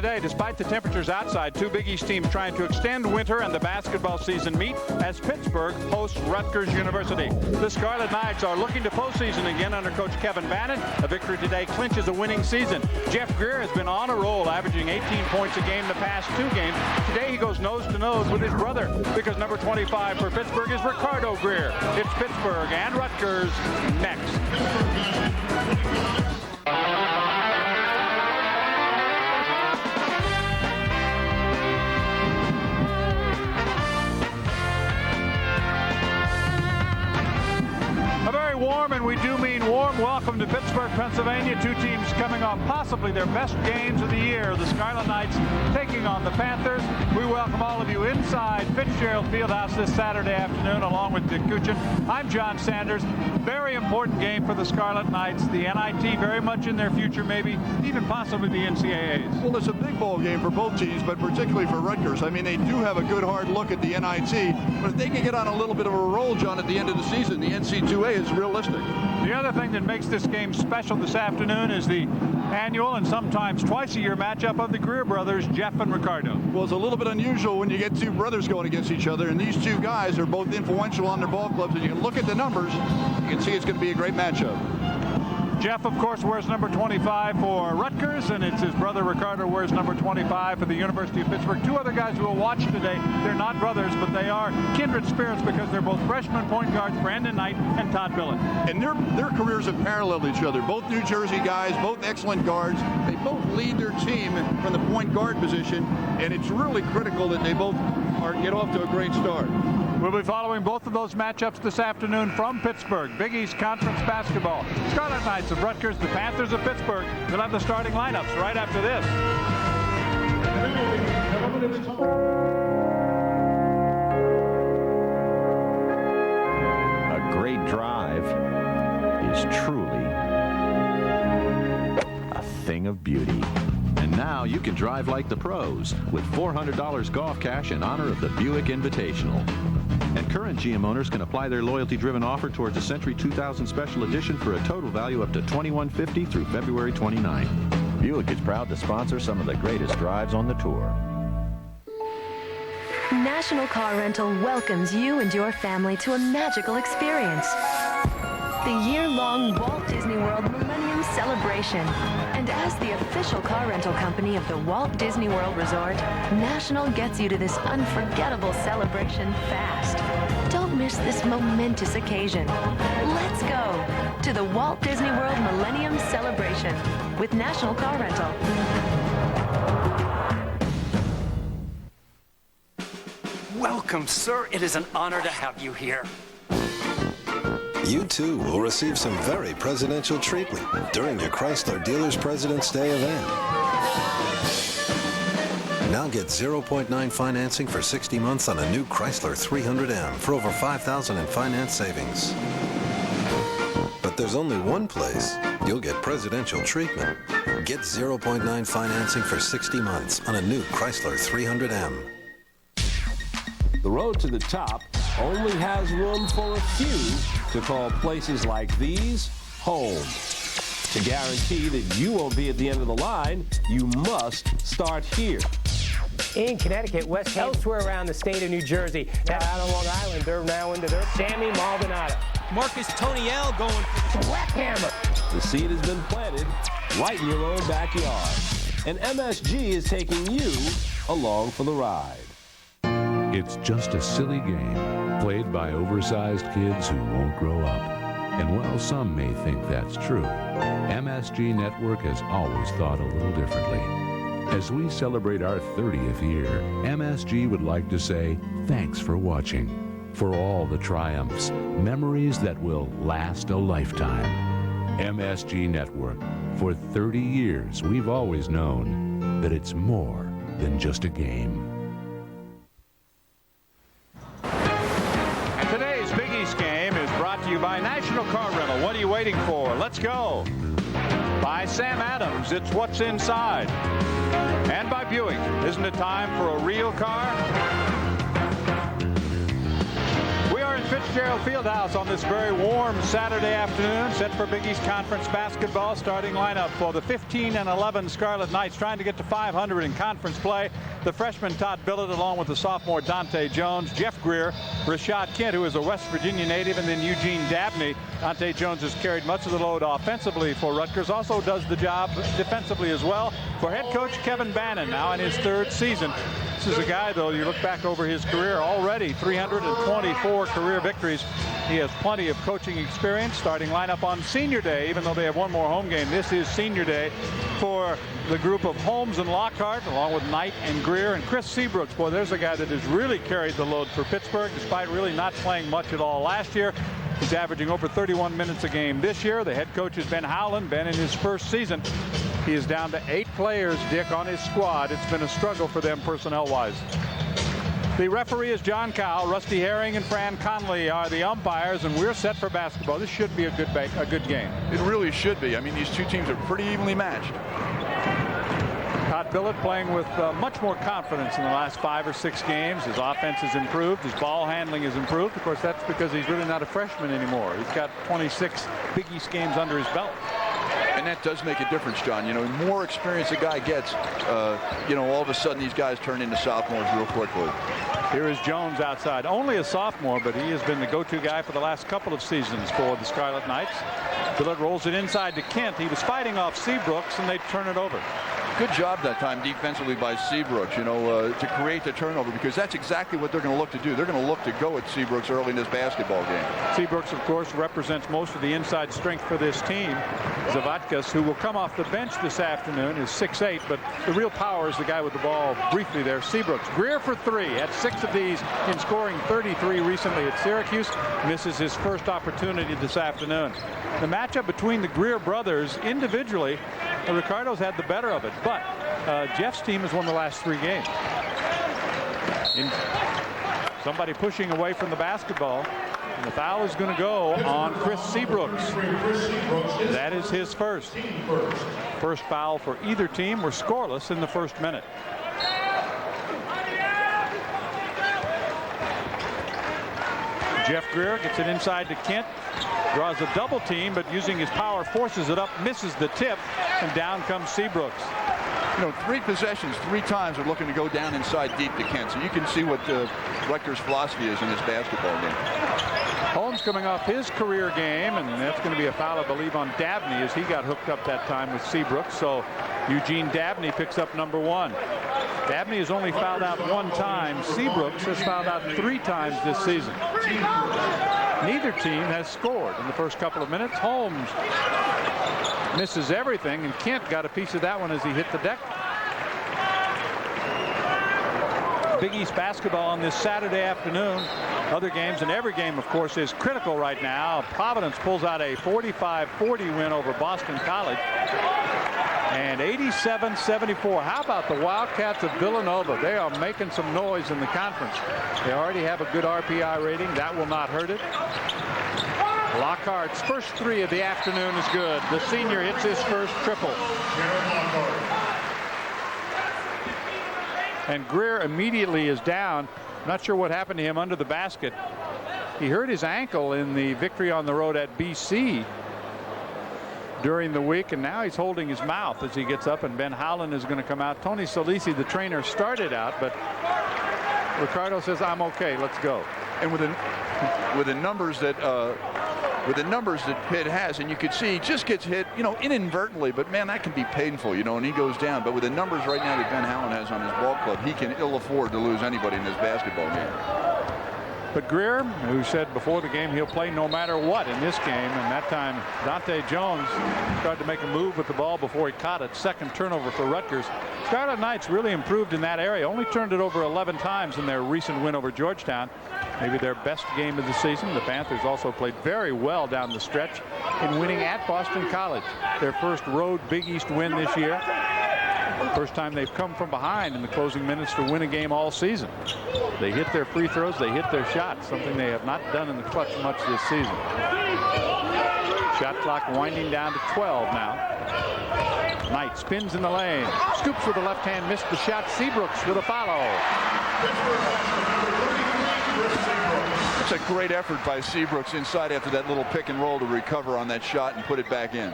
Today, despite the temperatures outside, two Big East teams trying to extend winter and the basketball season meet as Pittsburgh hosts Rutgers University. The Scarlet Knights are looking to postseason again under Coach Kevin Bannon. A victory today clinches a winning season. Jeff Greer has been on a roll, averaging 18 points a game the past two games. Today he goes nose to nose with his brother because number 25 for Pittsburgh is Ricardo Greer. It's Pittsburgh and Rutgers next. A very warm, and we do mean warm, welcome to Pittsburgh, Pennsylvania. Two teams coming off possibly their best games of the year. The Scarlet Knights taking on the Panthers. We welcome all of you inside Fitzgerald Fieldhouse this Saturday afternoon along with Dick Kuchin. I'm John Sanders. Very important game for the Scarlet Knights. The NIT very much in their future, maybe even possibly the NCAAs. Well, it's a big ball game for both teams, but particularly for Rutgers. I mean, they do have a good hard look at the NIT, but if they can get on a little bit of a roll, John, at the end of the season, the NC2A is realistic. The other thing that makes this game special this afternoon is the annual and sometimes twice-a-year matchup of the Greer brothers, Jeff and Ricardo. Well, it's a little bit unusual when you get two brothers going against each other, and these two guys are both influential on their ball clubs, and you can look at the numbers, you can see it's going to be a great matchup. Jeff, of course, wears number 25 for Rutgers, and it's his brother Ricardo wears number 25 for the University of Pittsburgh. Two other guys who will watch today. They're not brothers, but they are kindred spirits because they're both freshman point guards, Brandon Knight and Todd Billett. And their careers have paralleled each other. Both New Jersey guys, both excellent guards. They both lead their team from the point guard position, and it's really critical that they both get off to a great start. We'll be following both of those matchups this afternoon from Pittsburgh. Big East Conference basketball. Scarlet Knights of Rutgers, the Panthers of Pittsburgh. We'll have the starting lineups right after this. A great drive is truly a thing of beauty. And now you can drive like the pros with $400 golf cash in honor of the Buick Invitational. And current GM owners can apply their loyalty-driven offer towards a Century 2000 Special Edition for a total value up to $2,150 through February 29. Buick is proud to sponsor some of the greatest drives on the tour. National Car Rental welcomes you and your family to a magical experience. The year-long Walt Disney World Millennium Celebration. And as the official car rental company of the Walt Disney World Resort, National gets you to this unforgettable celebration fast. Don't miss this momentous occasion. Let's go to the Walt Disney World Millennium Celebration with National Car Rental. Welcome, sir. It is an honor to have you here. You too will receive some very presidential treatment during your Chrysler Dealers President's Day event. Now get 0.9 financing for 60 months on a new Chrysler 300M for over $5,000 in finance savings. But there's only one place you'll get presidential treatment. Get 0.9 financing for 60 months on a new Chrysler 300M. The road to the top only has room for a few to call places like these home. To guarantee that you won't be at the end of the line, you must start here. In Connecticut, West elsewhere around the state of New Jersey. Now out on Long Island, they're now into their Sammy Maldonado. Marcus Toniel going for the Blackhammer. The seed has been planted right in your own backyard. And MSG is taking you along for the ride. It's just a silly game played by oversized kids who won't grow up. And while some may think that's true, MSG Network has always thought a little differently. As we celebrate our 30th year, MSG would like to say thanks for watching, for all the triumphs, memories that will last a lifetime. MSG Network. For 30 years, we've always known that it's more than just a game. Today's Big East game is brought to you by National Car Rental. What are you waiting for? Let's go. By Sam Adams, it's what's inside. And by Buick, isn't it time for a real car? We are in Fitzgerald Fieldhouse on this very warm Saturday afternoon, set for Big East Conference basketball. Starting lineup for the 15-11 Scarlet Knights, trying to get to 500 in conference play. The freshman Todd Billett, along with the sophomore Dante Jones, Jeff Greer, Rashad Kent, who is a West Virginia native, and then Eugene Dabney. Dante Jones has carried much of the load offensively for Rutgers, also does the job defensively as well for head coach Kevin Bannon, now in his third season. This is a guy, though, you look back over his career, already 324 career victories. He has plenty of coaching experience. Starting lineup on senior day, even though they have one more home game. This is senior day for the group of Holmes and Lockhart, along with Knight and Greer and Chris Seabrooks. Boy, there's a guy that has really carried the load for Pittsburgh, despite really not playing much at all last year. He's averaging over 31 minutes a game this year. The head coach has been Howland. Ben, in his first season, he is down to 8 players, Dick, on his squad. It's been a struggle for them personnel-wise. The referee is John Cowell. Rusty Herring and Fran Conley are the umpires, and we're set for basketball. This should be a good game. It really should be. I mean, these two teams are pretty evenly matched. Todd Billett playing with much more confidence in the last 5 or 6 games. His offense has improved. His ball handling has improved. Of course, that's because he's really not a freshman anymore. He's got 26 Big East games under his belt. And that does make a difference, John. You know, the more experience a guy gets, you know, all of a sudden these guys turn into sophomores real quickly. Here is Jones outside. Only a sophomore, but he has been the go-to guy for the last couple of seasons for the Scarlet Knights. Billett rolls it inside to Kent. He was fighting off Seabrooks, and they turn it over. Good job that time defensively by Seabrooks, you know, to create the turnover, because that's exactly what they're going to look to do. They're going to look to go at Seabrooks early in this basketball game. Seabrooks, of course, represents most of the inside strength for this team. Zavatkas, who will come off the bench this afternoon, is 6'8", but the real power is the guy with the ball briefly there, Seabrooks. Greer for 3, had 6 of these in scoring 33 recently at Syracuse. Misses his first opportunity this afternoon. The matchup between the Greer brothers individually, Ricardo's had the better of it, but Jeff's team has won the last 3 games. Somebody pushing away from the basketball, and the foul is going to go on Chris Seabrooks. That is his first. First foul for either team. We're scoreless in the first minute. Jeff Greer gets it inside to Kent. Draws a double team, but using his power forces it up, misses the tip, and down comes Seabrooks. You know, 3 possessions, 3 times are looking to go down inside deep to Kent. So you can see what Rutgers' philosophy is in this basketball game. Holmes coming off his career game, and that's going to be a foul, I believe, on Dabney as he got hooked up that time with Seabrooks. So Eugene Dabney picks up number 1. Dabney has only fouled out 1 time. Seabrooks has fouled out 3 times this season. Neither team has scored in the first couple of minutes. Holmes misses everything, and Kent got a piece of that one as he hit the deck. Big East basketball on this Saturday afternoon. Other games, and every game, of course, is critical right now. Providence pulls out a 45-40 win over Boston College. And 87-74. How about the Wildcats of Villanova? They are making some noise in the conference. They already have a good RPI rating. That will not hurt it. Lockhart's first 3 of the afternoon is good. The senior hits his first triple. And Greer immediately is down. Not sure what happened to him under the basket. He hurt his ankle in the victory on the road at BC during the week, and now he's holding his mouth as he gets up, and Ben Howland is going to come out. Tony Solisi, the trainer, started out, but Ricardo says, I'm okay, let's go. And with the numbers that Pitt has, and you could see he just gets hit, you know, inadvertently, but man, that can be painful, you know, and he goes down. But with the numbers right now that Ben Howland has on his ball club, he can ill afford to lose anybody in this basketball game. But Greer, who said before the game he'll play no matter what in this game, and that time Dante Jones tried to make a move with the ball before he caught it. Second turnover for Rutgers. Scarlet Knights really improved in that area. Only turned it over 11 times in their recent win over Georgetown. Maybe their best game of the season. The Panthers also played very well down the stretch in winning at Boston College. Their first road Big East win this year. First time they've come from behind in the closing minutes to win a game all season. They hit their free throws, they hit their shots, something they have not done in the clutch much this season. Shot clock winding down to 12 now. Knight spins in the lane, scoops with the left hand, missed the shot. Seabrooks with a follow. It's a great effort by Seabrooks inside after that little pick and roll to recover on that shot and put it back in.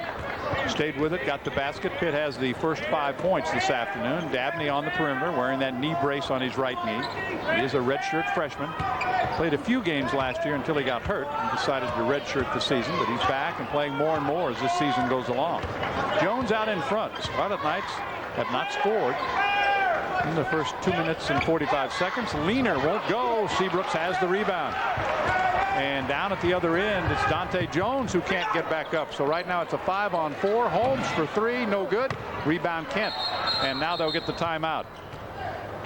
Stayed with it, got the basket. Pitt has the first 5 points this afternoon. Dabney on the perimeter, wearing that knee brace on his right knee. He is a redshirt freshman. Played a few games last year until he got hurt and decided to redshirt the season, but he's back and playing more and more as this season goes along. Jones out in front. The Scarlet Knights have not scored in the first 2 minutes and 45 seconds. Leaner won't go. Seabrooks has the rebound. And down at the other end, it's Dante Jones who can't get back up. So right now it's a 5-on-4. Holmes for 3, no good. Rebound Kent. And now they'll get the timeout.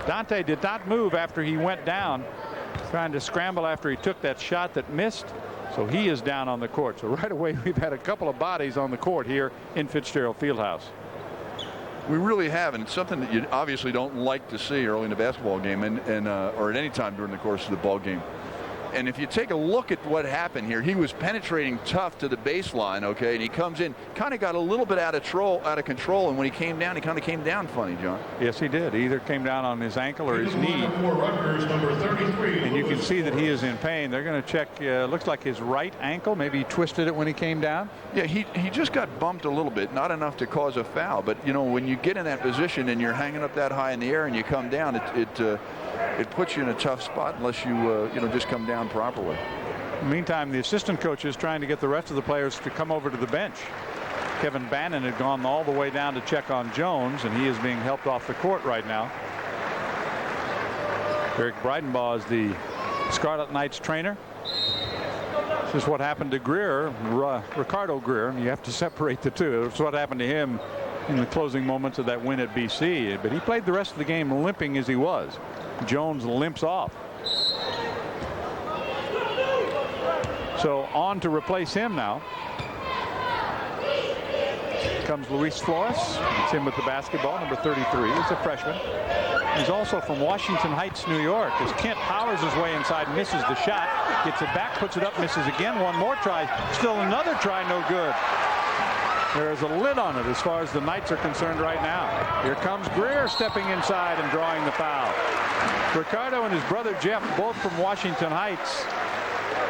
Dante did not move after he went down, trying to scramble after he took that shot that missed. So he is down on the court. So right away we've had a couple of bodies on the court here in Fitzgerald Fieldhouse. We really have, and it's something that you obviously don't like to see early in the basketball game or at any time during the course of the ball game. And if you take a look at what happened here, he was penetrating tough to the baseline, okay, and he comes in, kind of got a little bit out of control, and when he came down, he kind of came down funny, John. Yes, he did. He either came down on his ankle or his knee. Rutgers, number 33. And you can see that he is in pain. They're going to check, looks like his right ankle. Maybe he twisted it when he came down. Yeah, he just got bumped a little bit, not enough to cause a foul. But, you know, when you get in that position and you're hanging up that high in the air and you come down, it puts you in a tough spot unless you just come down properly. Meantime, the assistant coach is trying to get the rest of the players to come over to the bench. Kevin Bannon had gone all the way down to check on Jones, and he is being helped off the court right now. Eric Breidenbaugh is the Scarlet Knights trainer. This is what happened to Greer, Ricardo Greer, and you have to separate the two. It's what happened to him in the closing moments of that win at BC. But he played the rest of the game limping as he was. Jones limps off. So on to replace him now comes Luis Flores. It's him with the basketball, number 33. He's a freshman. He's also from Washington Heights, New York. As Kent powers his way inside, misses the shot, gets it back, puts it up, misses again. One more try, still another try, no good. There is a lid on it as far as the Knights are concerned right now. Here comes Greer stepping inside and drawing the foul. Ricardo and his brother Jeff, both from Washington Heights.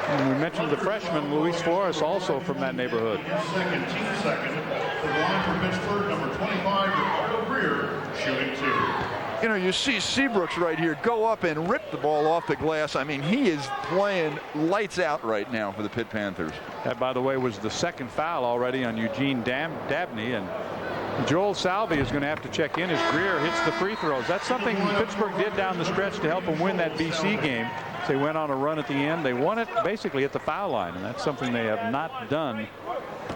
And we mentioned the freshman Luis Flores, also from that neighborhood. Second, team second. The line for Pittsburgh, number 25, Ricardo Greer, shooting 2. You know, you see Seabrooks right here go up and rip the ball off the glass. I mean, he is playing lights out right now for the Pitt Panthers. That, by the way, was the second foul already on Eugene Dabney, and Joel Salvi is going to have to check in as Greer hits the free throws. That's something Pittsburgh did down the stretch to help them win that BC game. They went on a run at the end. They won it basically at the foul line, and that's something they have not done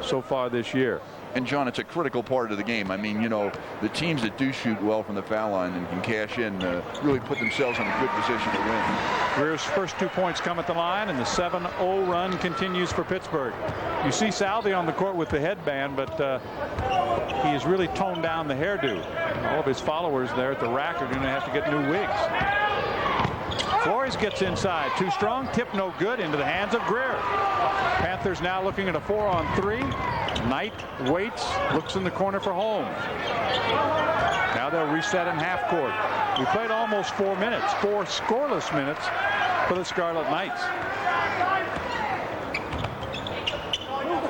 so far this year. And, John, it's a critical part of the game. I mean, you know, the teams that do shoot well from the foul line and can cash in really put themselves in a good position to win. Greer's first 2 points come at the line, and the 7-0 run continues for Pittsburgh. You see Salvi on the court with the headband, but he has really toned down the hairdo. All of his followers there at the rack are going to have to get new wigs. Flores gets inside. Too strong. Tip no good. Into the hands of Greer. Panthers now looking at a 4-on-3. Knight waits. Looks in the corner for Holmes. Now they'll reset in half court. We played almost 4 minutes. 4 scoreless minutes for the Scarlet Knights.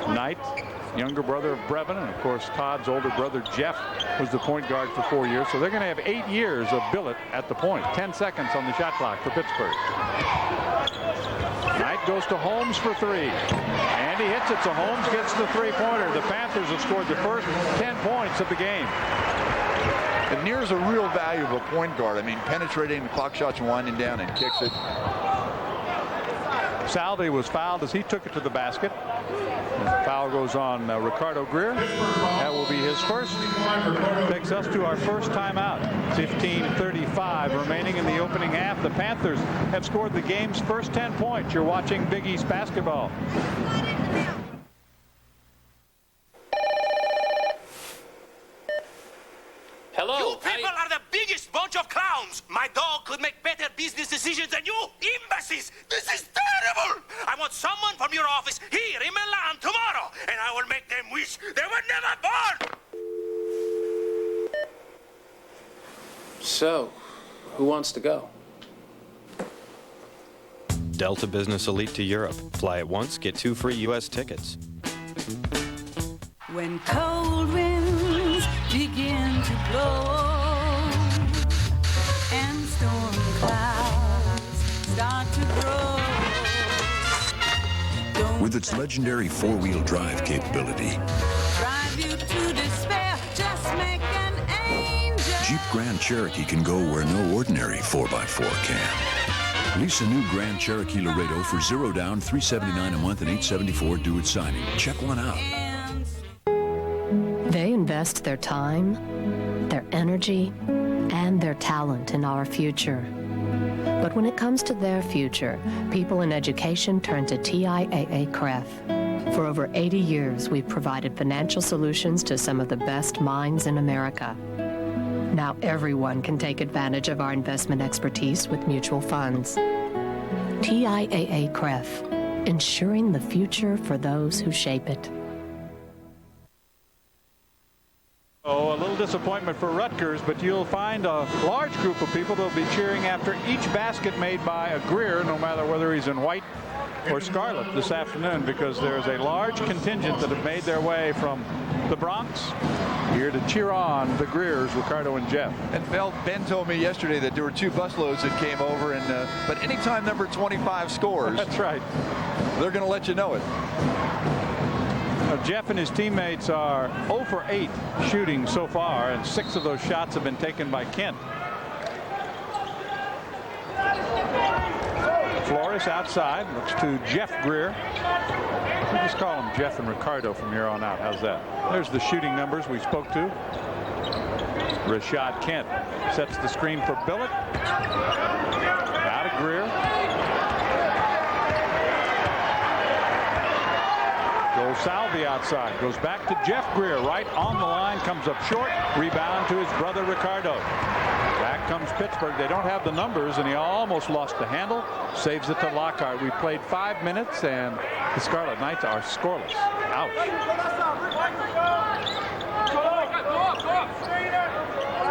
Knight, younger brother of Brevin, and of course Todd's older brother Jeff was the point guard for 4 years. So they're going to have 8 years of billet at the point. 10 seconds on the shot clock for Pittsburgh. Knight goes to Holmes for 3. And he hits it, so Holmes gets the three-pointer. The Panthers have scored the first 10 points of the game. And Near's a real value of a point guard. I mean, penetrating the clock shots, winding down, and kicks it. Salvi was fouled as he took it to the basket. The foul goes on Ricardo Greer. That will be his first. Takes us to our first timeout. 15:35 remaining in the opening half. The Panthers have scored the game's first 10 points. You're watching Big East basketball. Hello. You people are the biggest bunch of clowns. My dog could make better business decisions than you imbeciles. This is terrible. I want someone from your office here in Milan tomorrow, and I will make them wish they were never born. So, who wants to go? Delta Business Elite to Europe. Fly it once, get 2 free U.S. tickets. When cold winds begin to blow and storm clouds start to grow. With its legendary four-wheel drive capability, Drive you to despair, just make an angel. Jeep Grand Cherokee can go where no ordinary 4x4 can. Lease a new Grand Cherokee Laredo for $0 down, $379 a month, and $874 due at signing. Check one out. They invest their time, their energy, and their talent in our future. But when it comes to their future, people in education turn to TIAA-CREF. For over 80 years, we've provided financial solutions to some of the best minds in America. Now everyone can take advantage of our investment expertise with mutual funds. TIAA-CREF, ensuring the future for those who shape it. Oh, a little disappointment for Rutgers, but you'll find a large group of people that will be cheering after each basket made by a Greer, no matter whether he's in white or scarlet this afternoon, because there's a large contingent that have made their way from the Bronx here to cheer on the Greers, Ricardo and Jeff. And Ben told me yesterday that there were 2 busloads that came over, and but anytime number 25 scores, that's right, they're going to let you know it. Jeff and his teammates are 0 for 8 shooting so far, and 6 of those shots have been taken by Kent. Flores outside, looks to Jeff Greer. We just call them Jeff and Ricardo from here on out. How's that? There's the shooting numbers we spoke to. Rashad Kent sets the screen for Billett. Out of Greer. Joel Salvi outside. Goes back to Jeff Greer. Right on the line. Comes up short. Rebound to his brother Ricardo. Back comes Pittsburgh. They don't have the numbers, and he almost lost the handle. Saves it to Lockhart. We played 5 minutes, and the Scarlet Knights are scoreless. Ouch.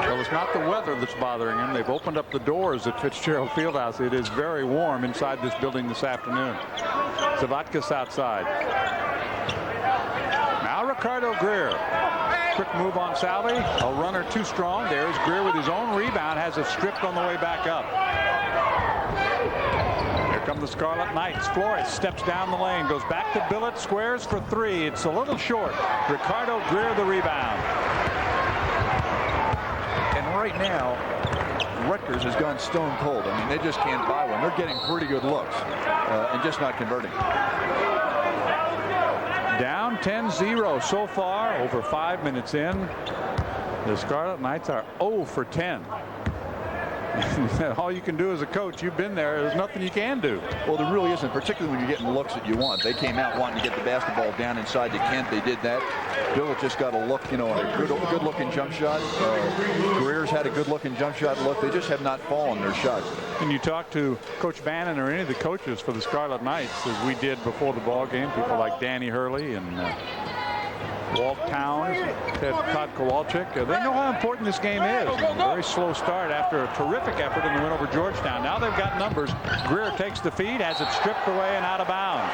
Well, it's not the weather that's bothering him. They've opened up the doors at Fitzgerald Fieldhouse. It is very warm inside this building this afternoon. Zavatkis outside. Now Ricardo Greer. Quick move on Salvi. A runner too strong. There's Greer with his own rebound. Has it stripped on the way back up. Here come the Scarlet Knights. Flores steps down the lane. Goes back to Billett. Squares for 3. It's a little short. Ricardo Greer the rebound. And right now, Rutgers has gone stone cold. I mean, they just can't buy one. They're getting pretty good looks and just not converting. Down 10-0 so far, over 5 minutes in. The Scarlet Knights are 0 for 10. All you can do as a coach, you've been there, there's nothing you can do. Well, there really isn't, particularly when you're getting the looks that you want. They came out wanting to get the basketball down inside to Kent. They did that. Billett just got a look, you know, a good-looking jump shot. Greer's had a good-looking jump shot look. They just have not fallen their shots. And you talk to Coach Bannon or any of the coaches for the Scarlet Knights, as we did before the ball game, people like Danny Hurley and Walt Towns, Todd Kowalczyk, they know how important this game is. A very slow start after a terrific effort in the win over Georgetown. Now they've got numbers. Greer takes the feed, has it stripped away and out of bounds.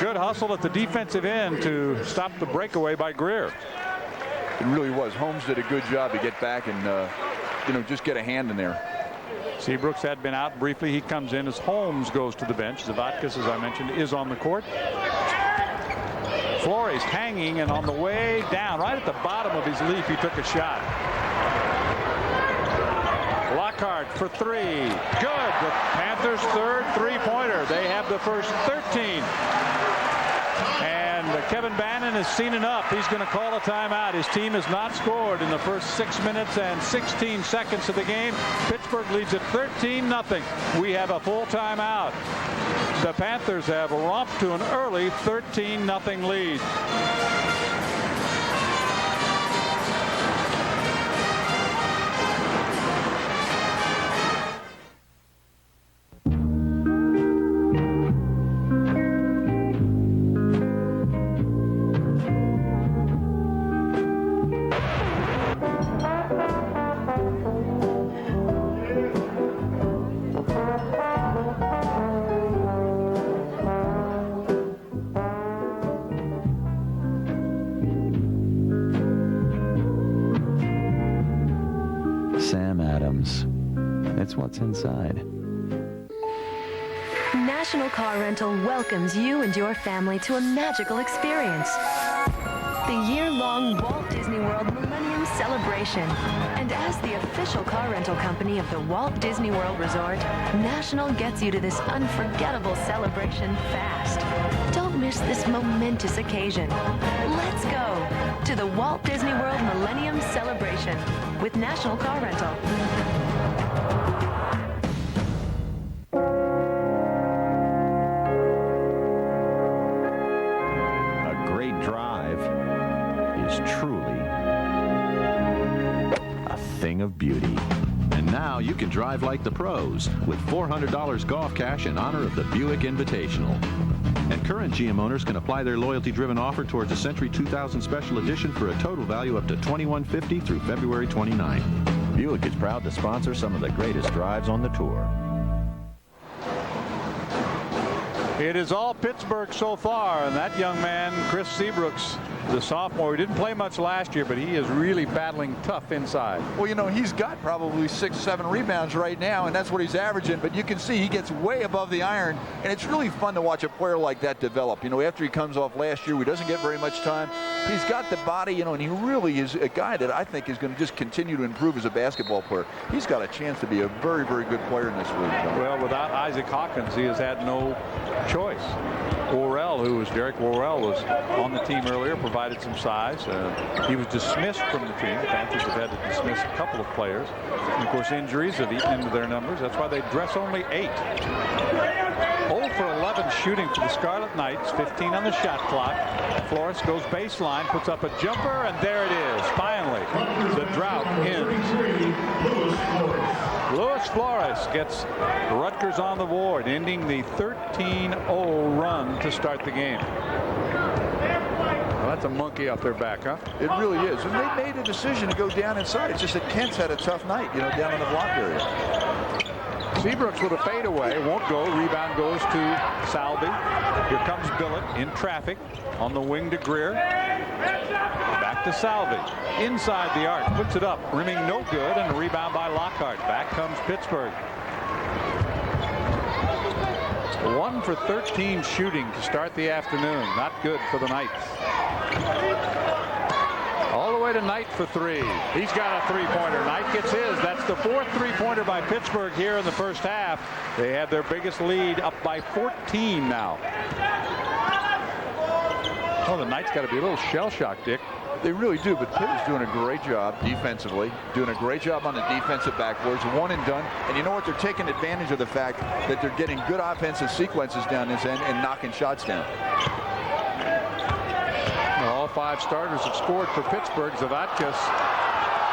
Good hustle at the defensive end to stop the breakaway by Greer. It really was. Holmes did a good job to get back and you know, just get a hand in there. Seabrooks had been out briefly. He comes in as Holmes goes to the bench. Zavatkis, as I mentioned, is on the court. Flores hanging, and on the way down, right at the bottom of his leap, he took a shot. Lockhart for 3. Good. The Panthers' third three-pointer. They have the first 13. And Kevin Bannon has seen enough. He's going to call a timeout. His team has not scored in the first 6 minutes and 16 seconds of the game. Pittsburgh leads at 13-0. We have a full timeout. The Panthers have romped to an early 13-0 lead. Sam Adams. It's what's inside. National Car Rental welcomes you and your family to a magical experience. The year-long Walt Disney World Millennium Celebration. And as the official car rental company of the Walt Disney World Resort, National gets you to this unforgettable celebration fast. Don't miss this momentous occasion. Let's go to the Walt Disney World Millennium Celebration with National Car Rental. Truly a thing of beauty. And now you can drive like the pros with $400 golf cash in honor of the Buick Invitational. And current GM owners can apply their loyalty-driven offer towards a Century 2000 Special Edition for a total value up to $2,150 through February 29. Buick is proud to sponsor some of the greatest drives on the tour. It is all Pittsburgh so far, and that young man, Chris Seabrooks, the sophomore, who didn't play much last year, but he is really battling tough inside. Well, you know, he's got probably 6-7 rebounds right now, and that's what he's averaging, but you can see he gets way above the iron, and it's really fun to watch a player like that develop. You know, after he comes off last year, he doesn't get very much time. He's got the body, you know, and he really is a guy that I think is going to just continue to improve as a basketball player. He's got a chance to be a very, very good player in this league. Well, without Isaac Hawkins, he has had no choice. Derek Worrell was on the team earlier, provided some size. He was dismissed from the team. The Panthers have had to dismiss a couple of players. And of course, injuries have eaten into their numbers. That's why they dress only 8. 0 for 11 shooting for the Scarlet Knights. 15 on the shot clock. Flores goes baseline, puts up a jumper, and there it is. Finally, the drought ends. Luis Flores gets Rutgers on the board, ending the 13-0 run to start the game. Well, that's a monkey off their back, huh? It really is. And they made a decision to go down inside. It's just that Kent's had a tough night, you know, down in the block area. Seabrooks with a fadeaway, won't go. Rebound goes to Salvi. Here comes Billett in traffic on the wing to Greer. Back to Salvi. Inside the arc, puts it up, rimming no good, and a rebound by Lockhart. Back comes Pittsburgh. 1 for 13 shooting to start the afternoon. Not good for the Knights. All the way to Knight for 3. He's got a three-pointer. Knight gets his. That's the 4th three-pointer by Pittsburgh here in the first half. They have their biggest lead up by 14 now. Oh, the Knights got to be a little shell-shocked, Dick. They really do, but Pitt is doing a great job defensively, doing a great job on the defensive backboards, one and done. And you know what? They're taking advantage of the fact that they're getting good offensive sequences down this end and knocking shots down. All 5 starters have scored for Pittsburgh. Zavatkas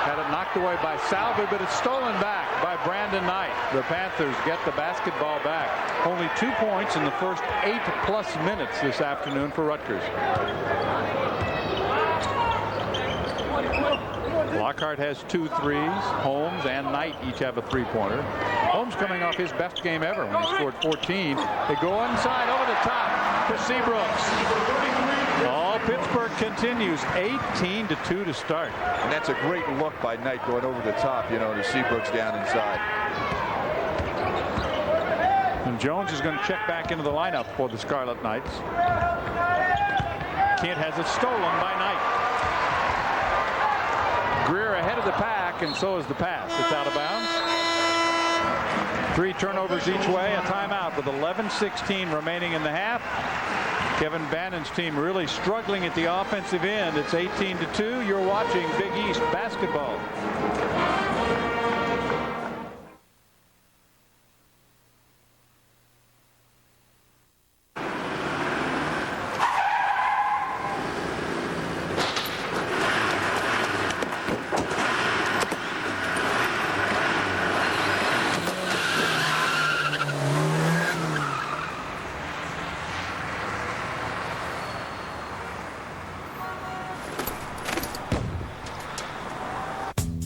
had it knocked away by Salvi, but it's stolen back by Brandon Knight. The Panthers get the basketball back. Only 2 points in the first 8+ minutes this afternoon for Rutgers. Lockhart has 2 threes. Holmes and Knight each have a three-pointer. Holmes coming off his best game ever when he scored 14. They go inside over the top to Seabrooks. All Pittsburgh continues 18-2 to start. And that's a great look by Knight going over the top, you know, to Seabrooks down inside. And Jones is going to check back into the lineup for the Scarlet Knights. Kent has it stolen by Knight. Greer ahead of the pack, and so is the pass. It's out of bounds. 3 turnovers each way, a timeout with 11:16 remaining in the half. Kevin Bannon's team really struggling at the offensive end. It's 18-2. You're watching Big East basketball.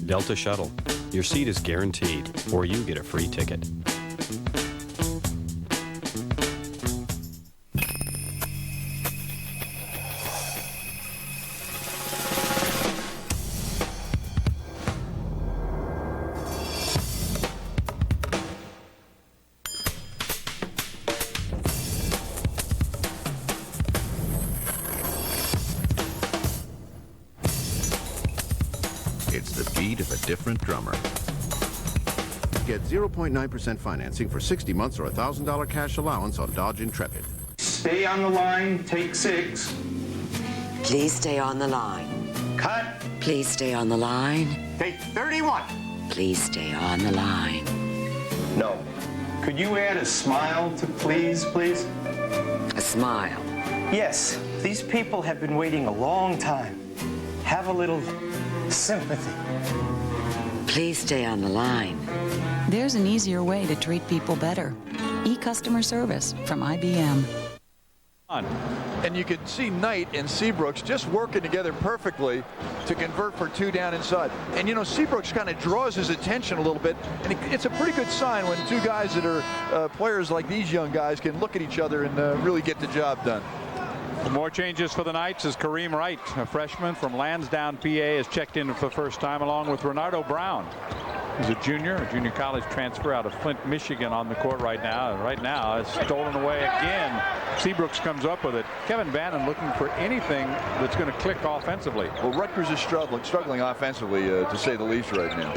Delta Shuttle. Your seat is guaranteed, or you get a free ticket. It's the beat of a different drummer. Get 0.9% financing for 60 months or a $1,000 cash allowance on Dodge Intrepid. Stay on the line, take 6. Please stay on the line. Cut. Please stay on the line. Take 31. Please stay on the line. No. Could you add a smile to please? A smile. Yes, these people have been waiting a long time. Have a little sympathy. Please stay on the line. There's an easier way to treat people better. E-customer service from IBM. And you can see Knight and Seabrooks just working together perfectly to convert for 2 down inside. And, you know, Seabrooks kind of draws his attention a little bit. And it's a pretty good sign when 2 guys that are players like these young guys can look at each other and really get the job done. More changes for the Knights as Kareem Wright, a freshman from Lansdowne, PA, has checked in for the first time, along with Renardo Brown. He's a junior college transfer out of Flint, Michigan, on the court right now. And right now, it's stolen away again. Seabrooks comes up with it. Kevin Bannon looking for anything that's going to click offensively. Well, Rutgers is struggling offensively, to say the least, right now.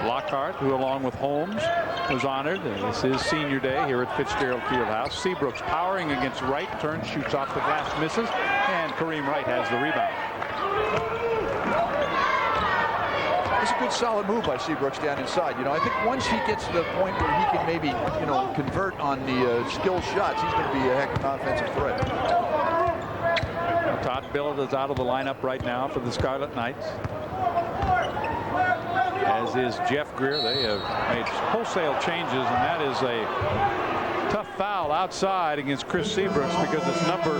Lockhart, who along with Holmes was honored. This is senior day here at Fitzgerald Fieldhouse. Seabrooks powering against Wright, turns, shoots off the glass, misses, and Kareem Wright has the rebound. It's a good solid move by Seabrooks down inside. You know, I think once he gets to the point where he can maybe, you know, convert on the skill shots, he's going to be a heck of an offensive threat. Todd Billett is out of the lineup right now for the Scarlet Knights, as is Jeff Greer. They have made wholesale changes, and that is a tough foul outside against Chris Seabrooks because it's number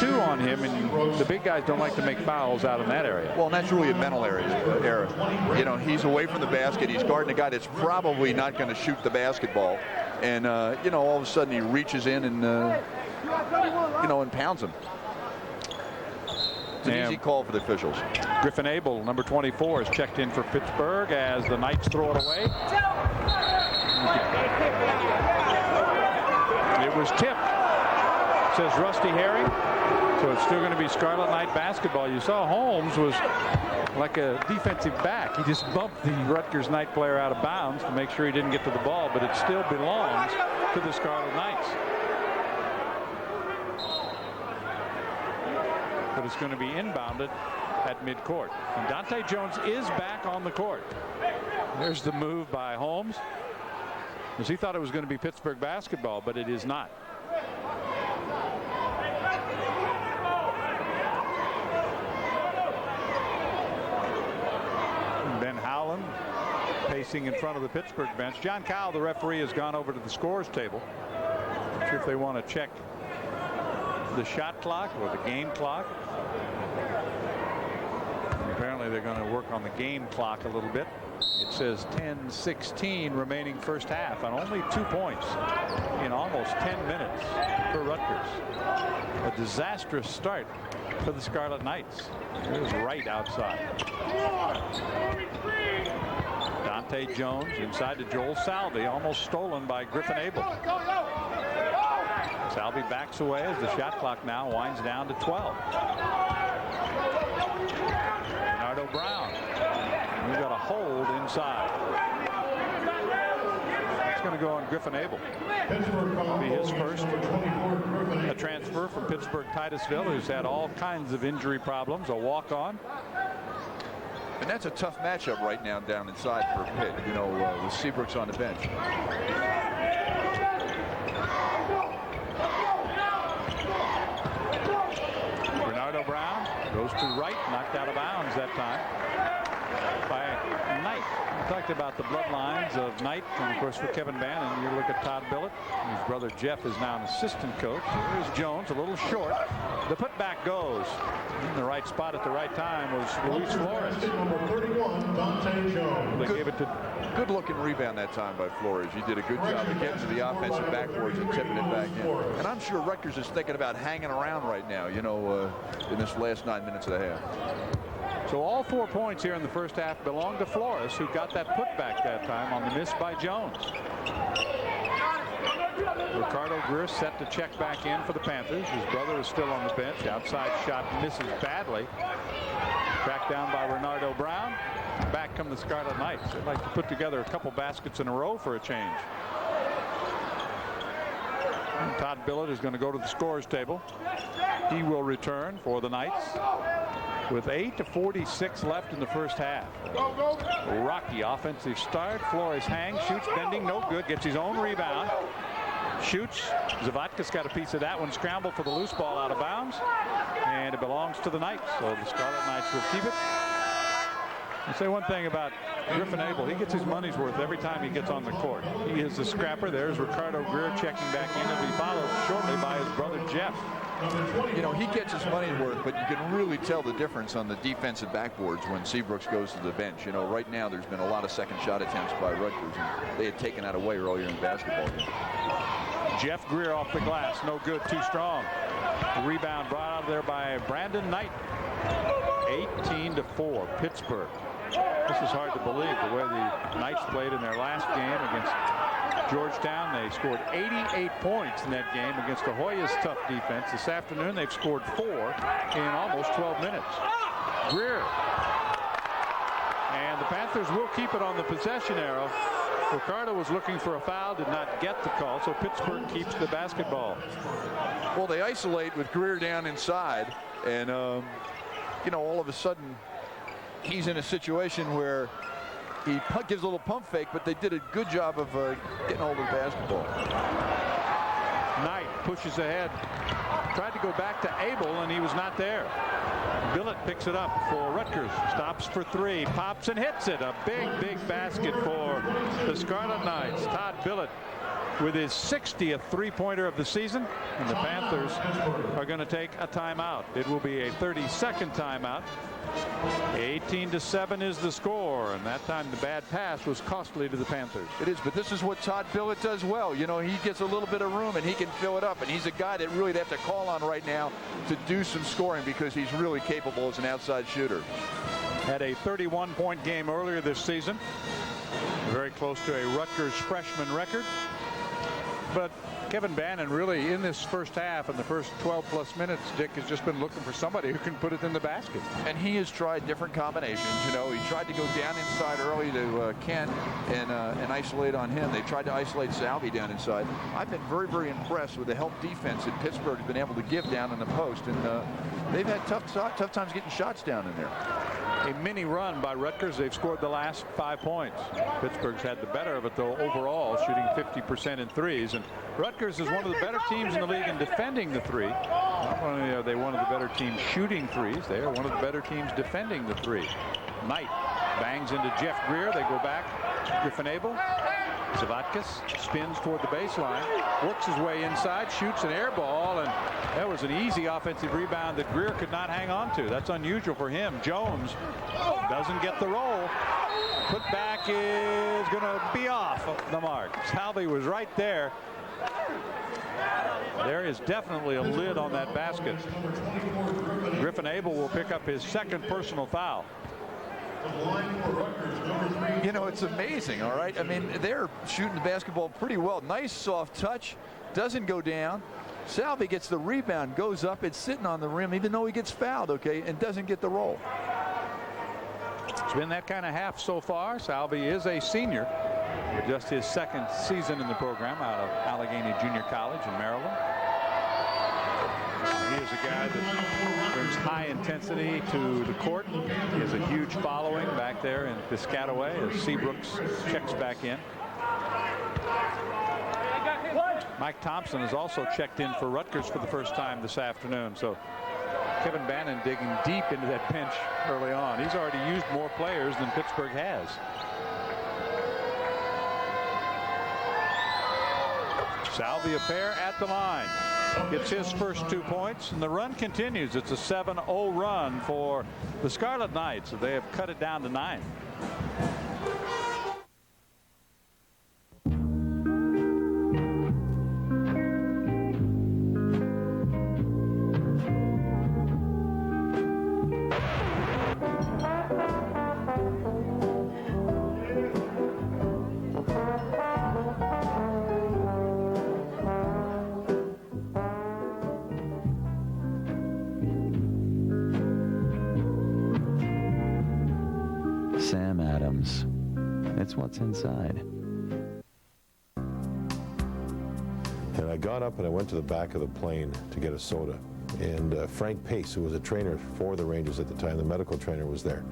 2 on him, and the big guys don't like to make fouls out in that area. Well, and that's really a mental error. You know, he's away from the basket. He's guarding a guy that's probably not going to shoot the basketball, and you know, all of a sudden he reaches in and you know, and pounds him. It's an easy call for the officials. Griffin Abel, number 24, is checked in for Pittsburgh as the Knights throw it away. It was tipped, says Rusty Herring. So it's still going to be Scarlet Knight basketball. You saw Holmes was like a defensive back. He just bumped the Rutgers Knight player out of bounds to make sure he didn't get to the ball, but it still belongs to the Scarlet Knights. But it's going to be inbounded at midcourt. And Dante Jones is back on the court. There's the move by Holmes, as he thought it was going to be Pittsburgh basketball, but it is not. Ben Howland pacing in front of the Pittsburgh bench. John Cowell, the referee, has gone over to the scores table. Not sure if they want to check the shot clock or the game clock. And apparently they're going to work on the game clock a little bit. It says 10-16 remaining first half, and only 2 points in almost 10 minutes for Rutgers. A disastrous start for the Scarlet Knights. Here's Wright outside. Dante Jones inside to Joel Salvi, almost stolen by Griffin Abel. Salvi backs away as the shot clock now winds down to 12. Renardo Brown. We've got a hold inside. It's going to go on Griffin Abel. It'll be his first. A transfer from Pittsburgh Titusville, who's had all kinds of injury problems. A walk-on. And that's a tough matchup right now down inside for Pitt, you know, with Seabrooks on the bench. Renardo Brown goes to Wright, knocked out of bounds that time by Knight. We talked about the bloodlines of Knight, and of course for Kevin Bannon, you look at Todd Billett. His brother Jeff is now an assistant coach. Here's Jones, a little short. The putback goes. In the right spot at the right time was Luis Flores. Number 31, Dante Jones. They gave it to. Good looking rebound that time by Flores. He did a good job of getting to the offensive backboards and tipping it back in. And I'm sure Rutgers is thinking about hanging around right now, you know, in this last 9 minutes of the half. So all 4 points here in the first half belong to Flores, who got that putback that time on the miss by Jones. Ricardo Greer set to check back in for the Panthers. His brother is still on the bench. Outside shot misses badly. Tracked down by Renardo Brown. Back come the Scarlet Knights. They'd like to put together a couple baskets in a row for a change. And Todd Billett is going to go to the scorer's table. He will return for the Knights with 8:46 left in the first half. Rocky offensive start. Flores hangs, shoots, bending, no good. Gets his own rebound. Shoots. Zavatka's got a piece of that one. Scramble for the loose ball out of bounds. And it belongs to the Knights. So the Scarlet Knights will keep it. I'll say one thing about Griffin Abel. He gets his money's worth every time he gets on the court. He is a scrapper. There's Ricardo Greer checking back in. He'll be followed shortly by his brother Jeff. You know, he gets his money's worth, but you can really tell the difference on the defensive backboards when Seabrooks goes to the bench. You know, right now there's been a lot of second shot attempts by Rutgers, and they had taken that away earlier in the basketball game. Jeff Greer off the glass. No good. Too strong. The rebound brought out of there by Brandon Knight. 18-4. Pittsburgh. This is hard to believe the way the Knights played in their last game against Georgetown. They scored 88 points in that game against the Hoyas' tough defense. This afternoon they've scored 4 in almost 12 minutes. Greer. And the Panthers will keep it on the possession arrow. Ricardo was looking for a foul, did not get the call, so Pittsburgh keeps the basketball. Well, they isolate with Greer down inside, and you know, all of a sudden he's in a situation where he gives a little pump fake, but they did a good job of getting hold of the basketball. Knight pushes ahead. Tried to go back to Abel, and he was not there. Billett picks it up for Rutgers. Stops for 3. Pops and hits it. A big, big basket for the Scarlet Knights. Todd Billett with his 60th three-pointer of the season. And the Panthers are going to take a timeout. It will be a 30-second timeout. 18-7 is the score, and that time the bad pass was costly to the Panthers. It is, but this is what Todd Billett does well. You know, he gets a little bit of room and he can fill it up, and he's a guy that really they have to call on right now to do some scoring because he's really capable as an outside shooter. Had a 31-point game earlier this season, very close to a Rutgers freshman record. But Kevin Bannon really in this first half and the first 12+ minutes, Dick, has just been looking for somebody who can put it in the basket. And he has tried different combinations. You know, he tried to go down inside early to Kent and isolate on him. They tried to isolate Salvi down inside. I've been very, very impressed with the help defense that Pittsburgh has been able to give down in the post. And they've had tough times getting shots down in there. A mini run by Rutgers. They've scored the last 5 points. Pittsburgh's had the better of it, though, overall, shooting 50% in threes. And Rutgers is one of the better teams in the league in defending the three. Not only are they one of the better teams shooting threes, they are one of the better teams defending the three. Knight bangs into Jeff Greer. They go back. Griffin Abel. Zavatkas spins toward the baseline, works his way inside, shoots an air ball, and that was an easy offensive rebound that Greer could not hang on to. That's unusual for him. Jones doesn't get the roll. Put back is going to be off the mark. Salvi was right there. There is definitely a lid on that basket. Griffin Abel will pick up his second personal foul. You know, it's amazing, all right? I mean, they're shooting the basketball pretty well. Nice soft touch, doesn't go down. Salvi gets the rebound, goes up, it's sitting on the rim, even though he gets fouled, okay, and doesn't get the roll. It's been that kind of half so far. Salvi is a senior, with just his second season in the program out of Allegheny Junior College in Maryland. He is a guy that brings high intensity to the court. He has a huge following back there in Piscataway as Seabrooks checks back in. Mike Thompson has also checked in for Rutgers for the first time this afternoon. So Kevin Bannon digging deep into that bench early on. He's already used more players than Pittsburgh has. Salvi a pair at the line. Gets his first 2 points, and the run continues. It's a 7-0 run for the Scarlet Knights. They have cut it down to 9. Sam Adams. It's what's inside. And I got up and I went to the back of the plane to get a soda. And Frank Pace, who was a trainer for the Rangers at the time, the medical trainer, was there.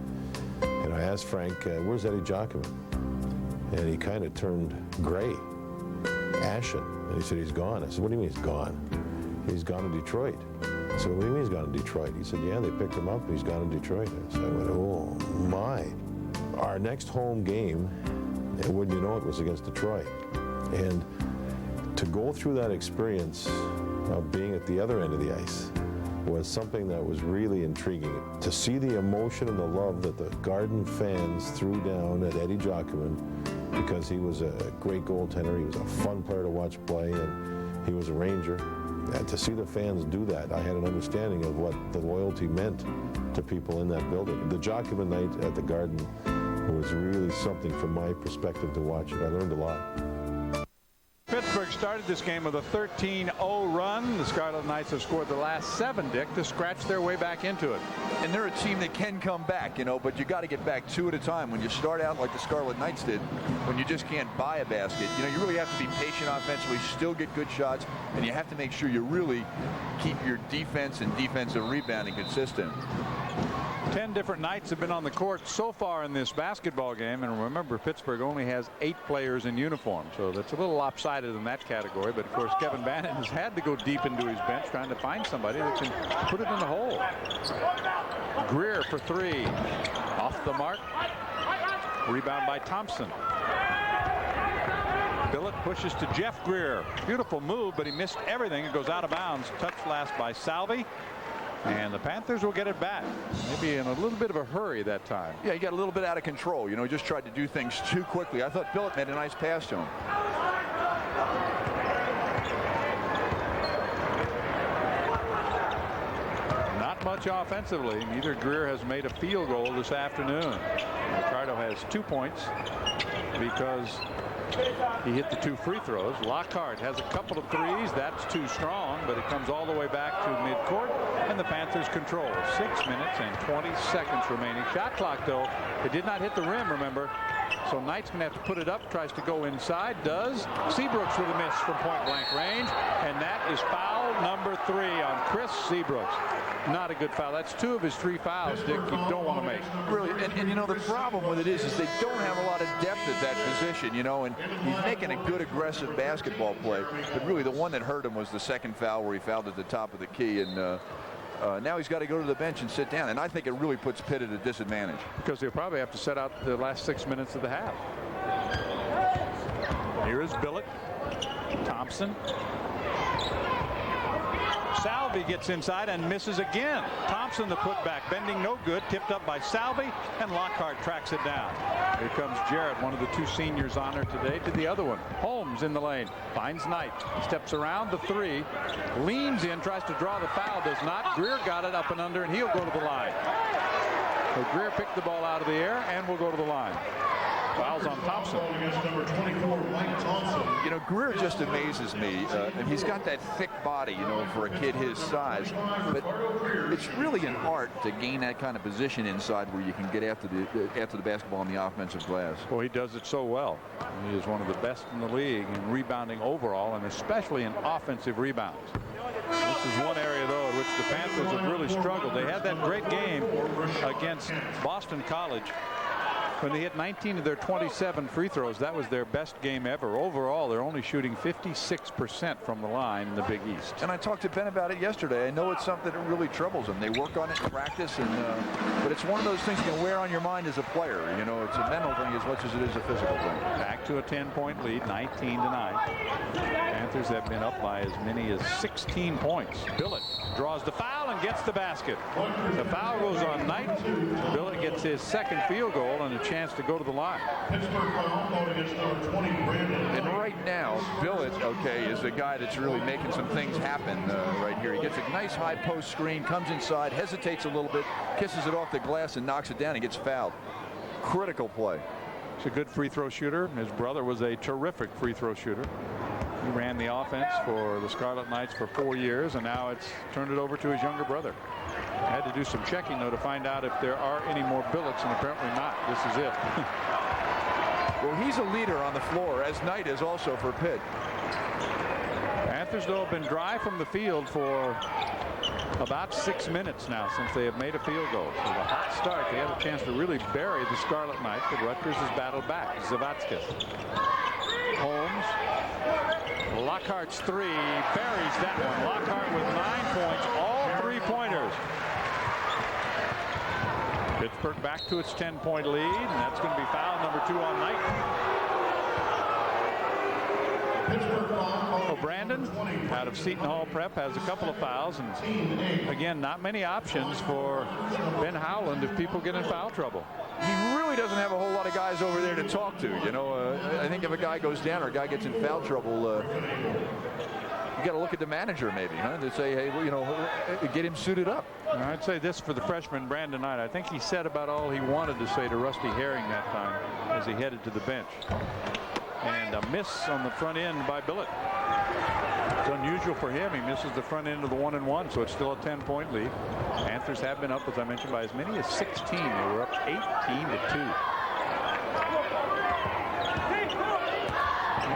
And I asked Frank, where's Eddie Giacomin? And he kind of turned gray, ashen. And he said, he's gone. I said, what do you mean he's gone? He's gone to Detroit. I said, what do you mean he's gone to Detroit? He said, yeah, they picked him up and he's gone to Detroit. So I went, oh my. Our next home game, and wouldn't you know it, was against Detroit. And to go through that experience of being at the other end of the ice was something that was really intriguing. To see the emotion and the love that the Garden fans threw down at Eddie Giacomin, because he was a great goaltender, he was a fun player to watch play, and he was a Ranger. And to see the fans do that, I had an understanding of what the loyalty meant to people in that building. The Giacomin night at the Garden was really something from my perspective to watch it. I learned a lot. Pittsburgh started this game with a 13-0 run. The Scarlet Knights have scored the last 7, Dick, to scratch their way back into it. And they're a team that can come back, you know, but you got to get back 2 at a time. When you start out like the Scarlet Knights did, when you just can't buy a basket, you know, you really have to be patient offensively, still get good shots, and you have to make sure you really keep your defense and defensive rebounding consistent. 10 different Knights have been on the court so far in this basketball game, and remember, Pittsburgh only has 8 players in uniform, so that's a little lopsided in that category. But of course, Kevin Bannon has had to go deep into his bench trying to find somebody that can put it in the hole. Greer for 3, off the mark. Rebound by Thompson. Billett pushes to Jeff Greer. Beautiful move, but he missed everything. It goes out of bounds. Touch last by Salvi. And the Panthers will get it back. Maybe in a little bit of a hurry that time. Yeah, he got a little bit out of control. You know, he just tried to do things too quickly. I thought Billett made a nice pass to him. Not much offensively. Neither Greer has made a field goal this afternoon. Ricardo has 2 points because he hit the 2 free throws. Lockhart has a couple of threes. That's too strong, but it comes all the way back to midcourt, and the Panthers control. 6 minutes and 20 seconds remaining. Shot clock, though. It did not hit the rim, remember. So Knight's going to have to put it up. Tries to go inside. Does. Seabrooks with a miss from point-blank range, and that is foul number 3 on Chris Seabrooks. Not a good foul. That's 2 of his 3 fouls, Dick, you don't want to make. Really, and you know, the problem with it is they don't have a lot of depth at that position, you know, and he's making a good aggressive basketball play. But really, the one that hurt him was the second foul where he fouled at the top of the key, and now he's got to go to the bench and sit down. And I think it really puts Pitt at a disadvantage. Because he'll probably have to set out the last 6 minutes of the half. Here is Billett. Thompson. Salvi gets inside and misses again. Thompson the putback, bending no good, tipped up by Salvi, and Lockhart tracks it down. Here comes Jarrett, one of the 2 seniors honored today, to the other one. Holmes in the lane, finds Knight, steps around the 3, leans in, tries to draw the foul, does not. Greer got it up and under, and he'll go to the line. So Greer picked the ball out of the air and will go to the line. Fouls on Thompson. You know, Greer just amazes me, and he's got that thick body, you know, for a kid his size. But it's really an art to gain that kind of position inside where you can get after the basketball on the offensive glass. Well, he does it so well. He is one of the best in the league in rebounding overall, and especially in offensive rebounds. This is one area, though, in which the Panthers have really struggled. They had that great game against Boston College when they hit 19 of their 27 free throws. That was their best game ever. Overall, they're only shooting 56% from the line in the Big East. And I talked to Ben about it yesterday. I know it's something that really troubles them. They work on it in practice, and but it's one of those things that can wear on your mind as a player. You know, it's a mental thing as much as it is a physical thing. Back to a 10-point lead, 19-9. Panthers have been up by as many as 16 points. Billett draws the foul and gets the basket. The foul goes on Knight. Billett gets his second field goal and a chance to go to the line. And right now, Billett, okay, is the guy that's really making some things happen right here. He gets a nice high post screen, comes inside, hesitates a little bit, kisses it off the glass and knocks it down and gets fouled. Critical play. He's a good free throw shooter. His brother was a terrific free throw shooter. He ran the offense for the Scarlet Knights for 4 years, and now it's turned it over to his younger brother. Had to do some checking, though, to find out if there are any more billets, and apparently not. This is it. Well, he's a leader on the floor, as Knight is also for Pitt. Panthers, though, have been dry from the field for about 6 minutes now since they have made a field goal. So a hot start. They had a chance to really bury the Scarlet Knights, but Rutgers has battled back. Zavatskas. Holmes. Lockhart's three. Buries that one. Lockhart with 9 points. All 3-pointers. Pittsburgh back to its 10-point lead, and that's going to be foul number 2 on Knight. So Brandon out of Seton Hall Prep has a couple of fouls, and again, not many options for Ben Howland if people get in foul trouble. He really doesn't have a whole lot of guys over there to talk to. You know, I think if a guy goes down or a guy gets in foul trouble, you got to look at the manager maybe, huh? To say, hey, well, you know, get him suited up. I'd say this for the freshman Brandon Knight. I think he said about all he wanted to say to Rusty Herring that time as he headed to the bench. And a miss on the front end by Billett. It's unusual for him. He misses the front end of the 1-and-1, so it's still a 10-point lead. Panthers have been up, as I mentioned, by as many as 16. They were up 18-2.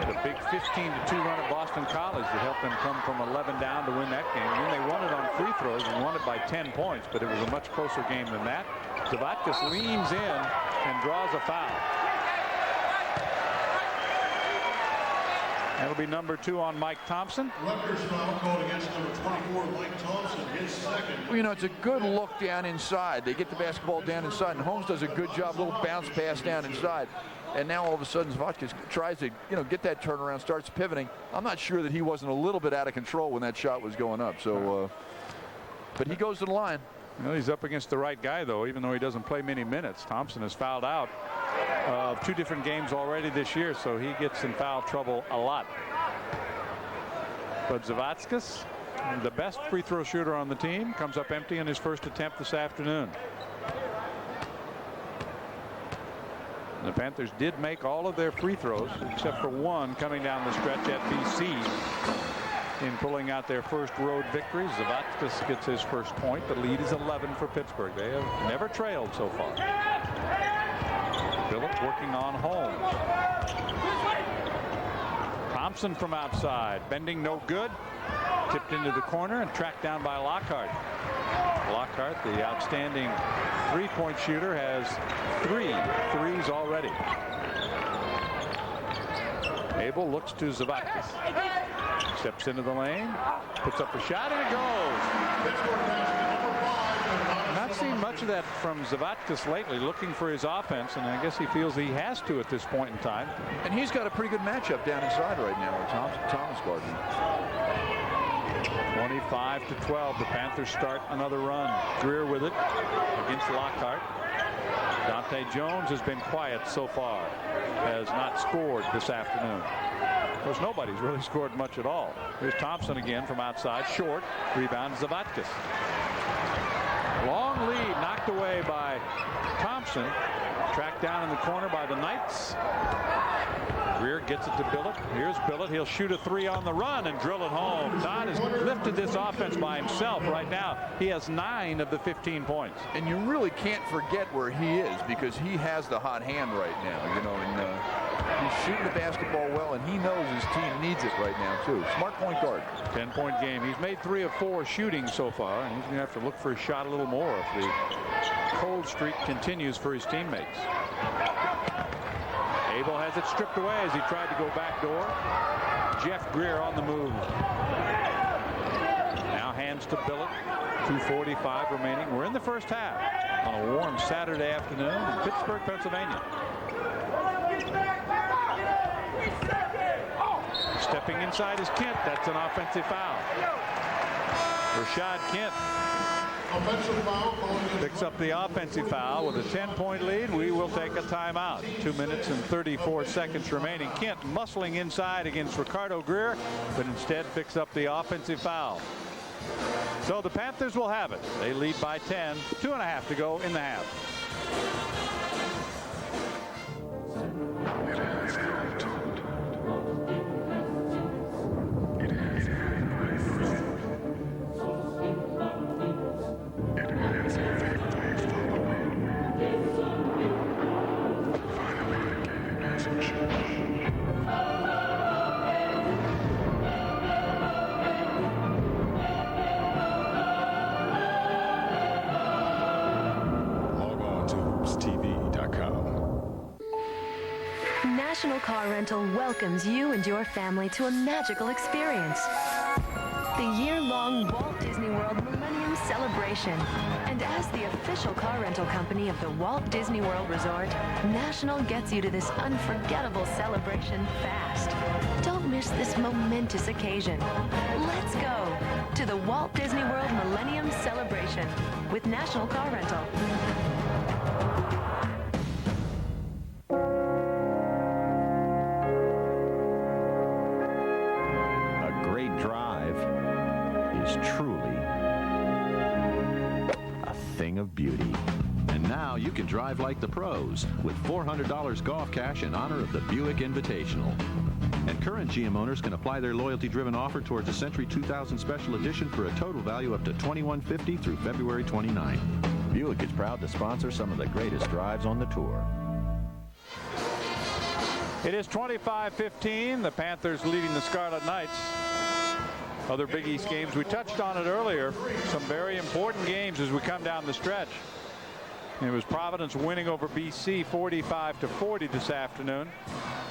A big 15-2 run at Boston College that helped them come from 11 down to win that game. And then they won it on free throws and won it by 10 points, but it was a much closer game than that. Zavatskas leans in and draws a foul. That'll be number 2 on Mike Thompson. Rutgers foul called against number 24, Mike Thompson, his second. Well, you know, it's a good look down inside. They get the basketball down inside, and Holmes does a good job, little bounce pass down inside. And now all of a sudden, Zavatskas tries to, you know, get that turnaround, starts pivoting. I'm not sure that he wasn't a little bit out of control when that shot was going up. So, but he goes to the line. You know, he's up against the right guy, though, even though he doesn't play many minutes. Thompson has fouled out 2 different games already this year, so he gets in foul trouble a lot. But Zavatskas, the best free throw shooter on the team, comes up empty in his first attempt this afternoon. The Panthers did make all of their free throws except for one coming down the stretch at BC in pulling out their first road victory. Zavatskas gets his first point. The lead is 11 for Pittsburgh. They have never trailed so far. Phillips working on Holmes. Thompson from outside, bending no good. Tipped into the corner and tracked down by Lockhart. Lockhart, the outstanding 3-point shooter, has 3 threes already. Abel looks to Zavatskas. Steps into the lane, puts up a shot, and it goes. Not seen much of that from Zavatskas lately, looking for his offense, and I guess he feels he has to at this point in time. And he's got a pretty good matchup down inside right now with Thomas guarding. 25-12. The Panthers start another run. Greer with it against Lockhart. Dante Jones has been quiet so far. Has not scored this afternoon. Of course, nobody's really scored much at all. Here's Thompson again from outside. Short. Rebound Zavatskas. Long lead knocked away by Thompson. Tracked down in the corner by the Knights. Greer gets it to Billett. Here's Billett. He'll shoot a 3 on the run and drill it home. Dodd has lifted this offense by himself right now. He has 9 of the 15 points. And you really can't forget where he is because he has the hot hand right now, you know, and he's shooting the basketball well, and he knows his team needs it right now, too. Smart point guard. 10-point game. He's made 3 of 4 shooting so far, and he's going to have to look for his shot a little more if the cold streak continues for his teammates. Abel has it stripped away as he tried to go back door. Jeff Greer on the move. Now hands to Billett. 2:45 remaining. We're in the first half on a warm Saturday afternoon in Pittsburgh, Pennsylvania. Stepping inside is Kent. That's an offensive foul. Rashad Kent picks up the offensive foul with a 10-point lead. We will take a timeout. 2 minutes and 34 seconds remaining. Kent muscling inside against Ricardo Greer, but instead picks up the offensive foul. So the Panthers will have it. They lead by 10. 2.5 to go in the half. It National Car Rental welcomes you and your family to a magical experience. The year-long Walt Disney World Millennium Celebration. And as the official car rental company of the Walt Disney World Resort, National gets you to this unforgettable celebration fast. Don't miss this momentous occasion. Let's go to the Walt Disney World Millennium Celebration with National Car Rental. A great drive is truly a thing of beauty. And now you can drive like the pros with $400 golf cash in honor of the Buick Invitational. And current GM owners can apply their loyalty-driven offer towards the Century 2000 Special Edition for a total value up to $2,150 through February 29. Buick is proud to sponsor some of the greatest drives on the tour. It is 25-15. The Panthers leading the Scarlet Knights. Other Big East games, we touched on it earlier. Some very important games as we come down the stretch. It was Providence winning over BC 45-40 this afternoon.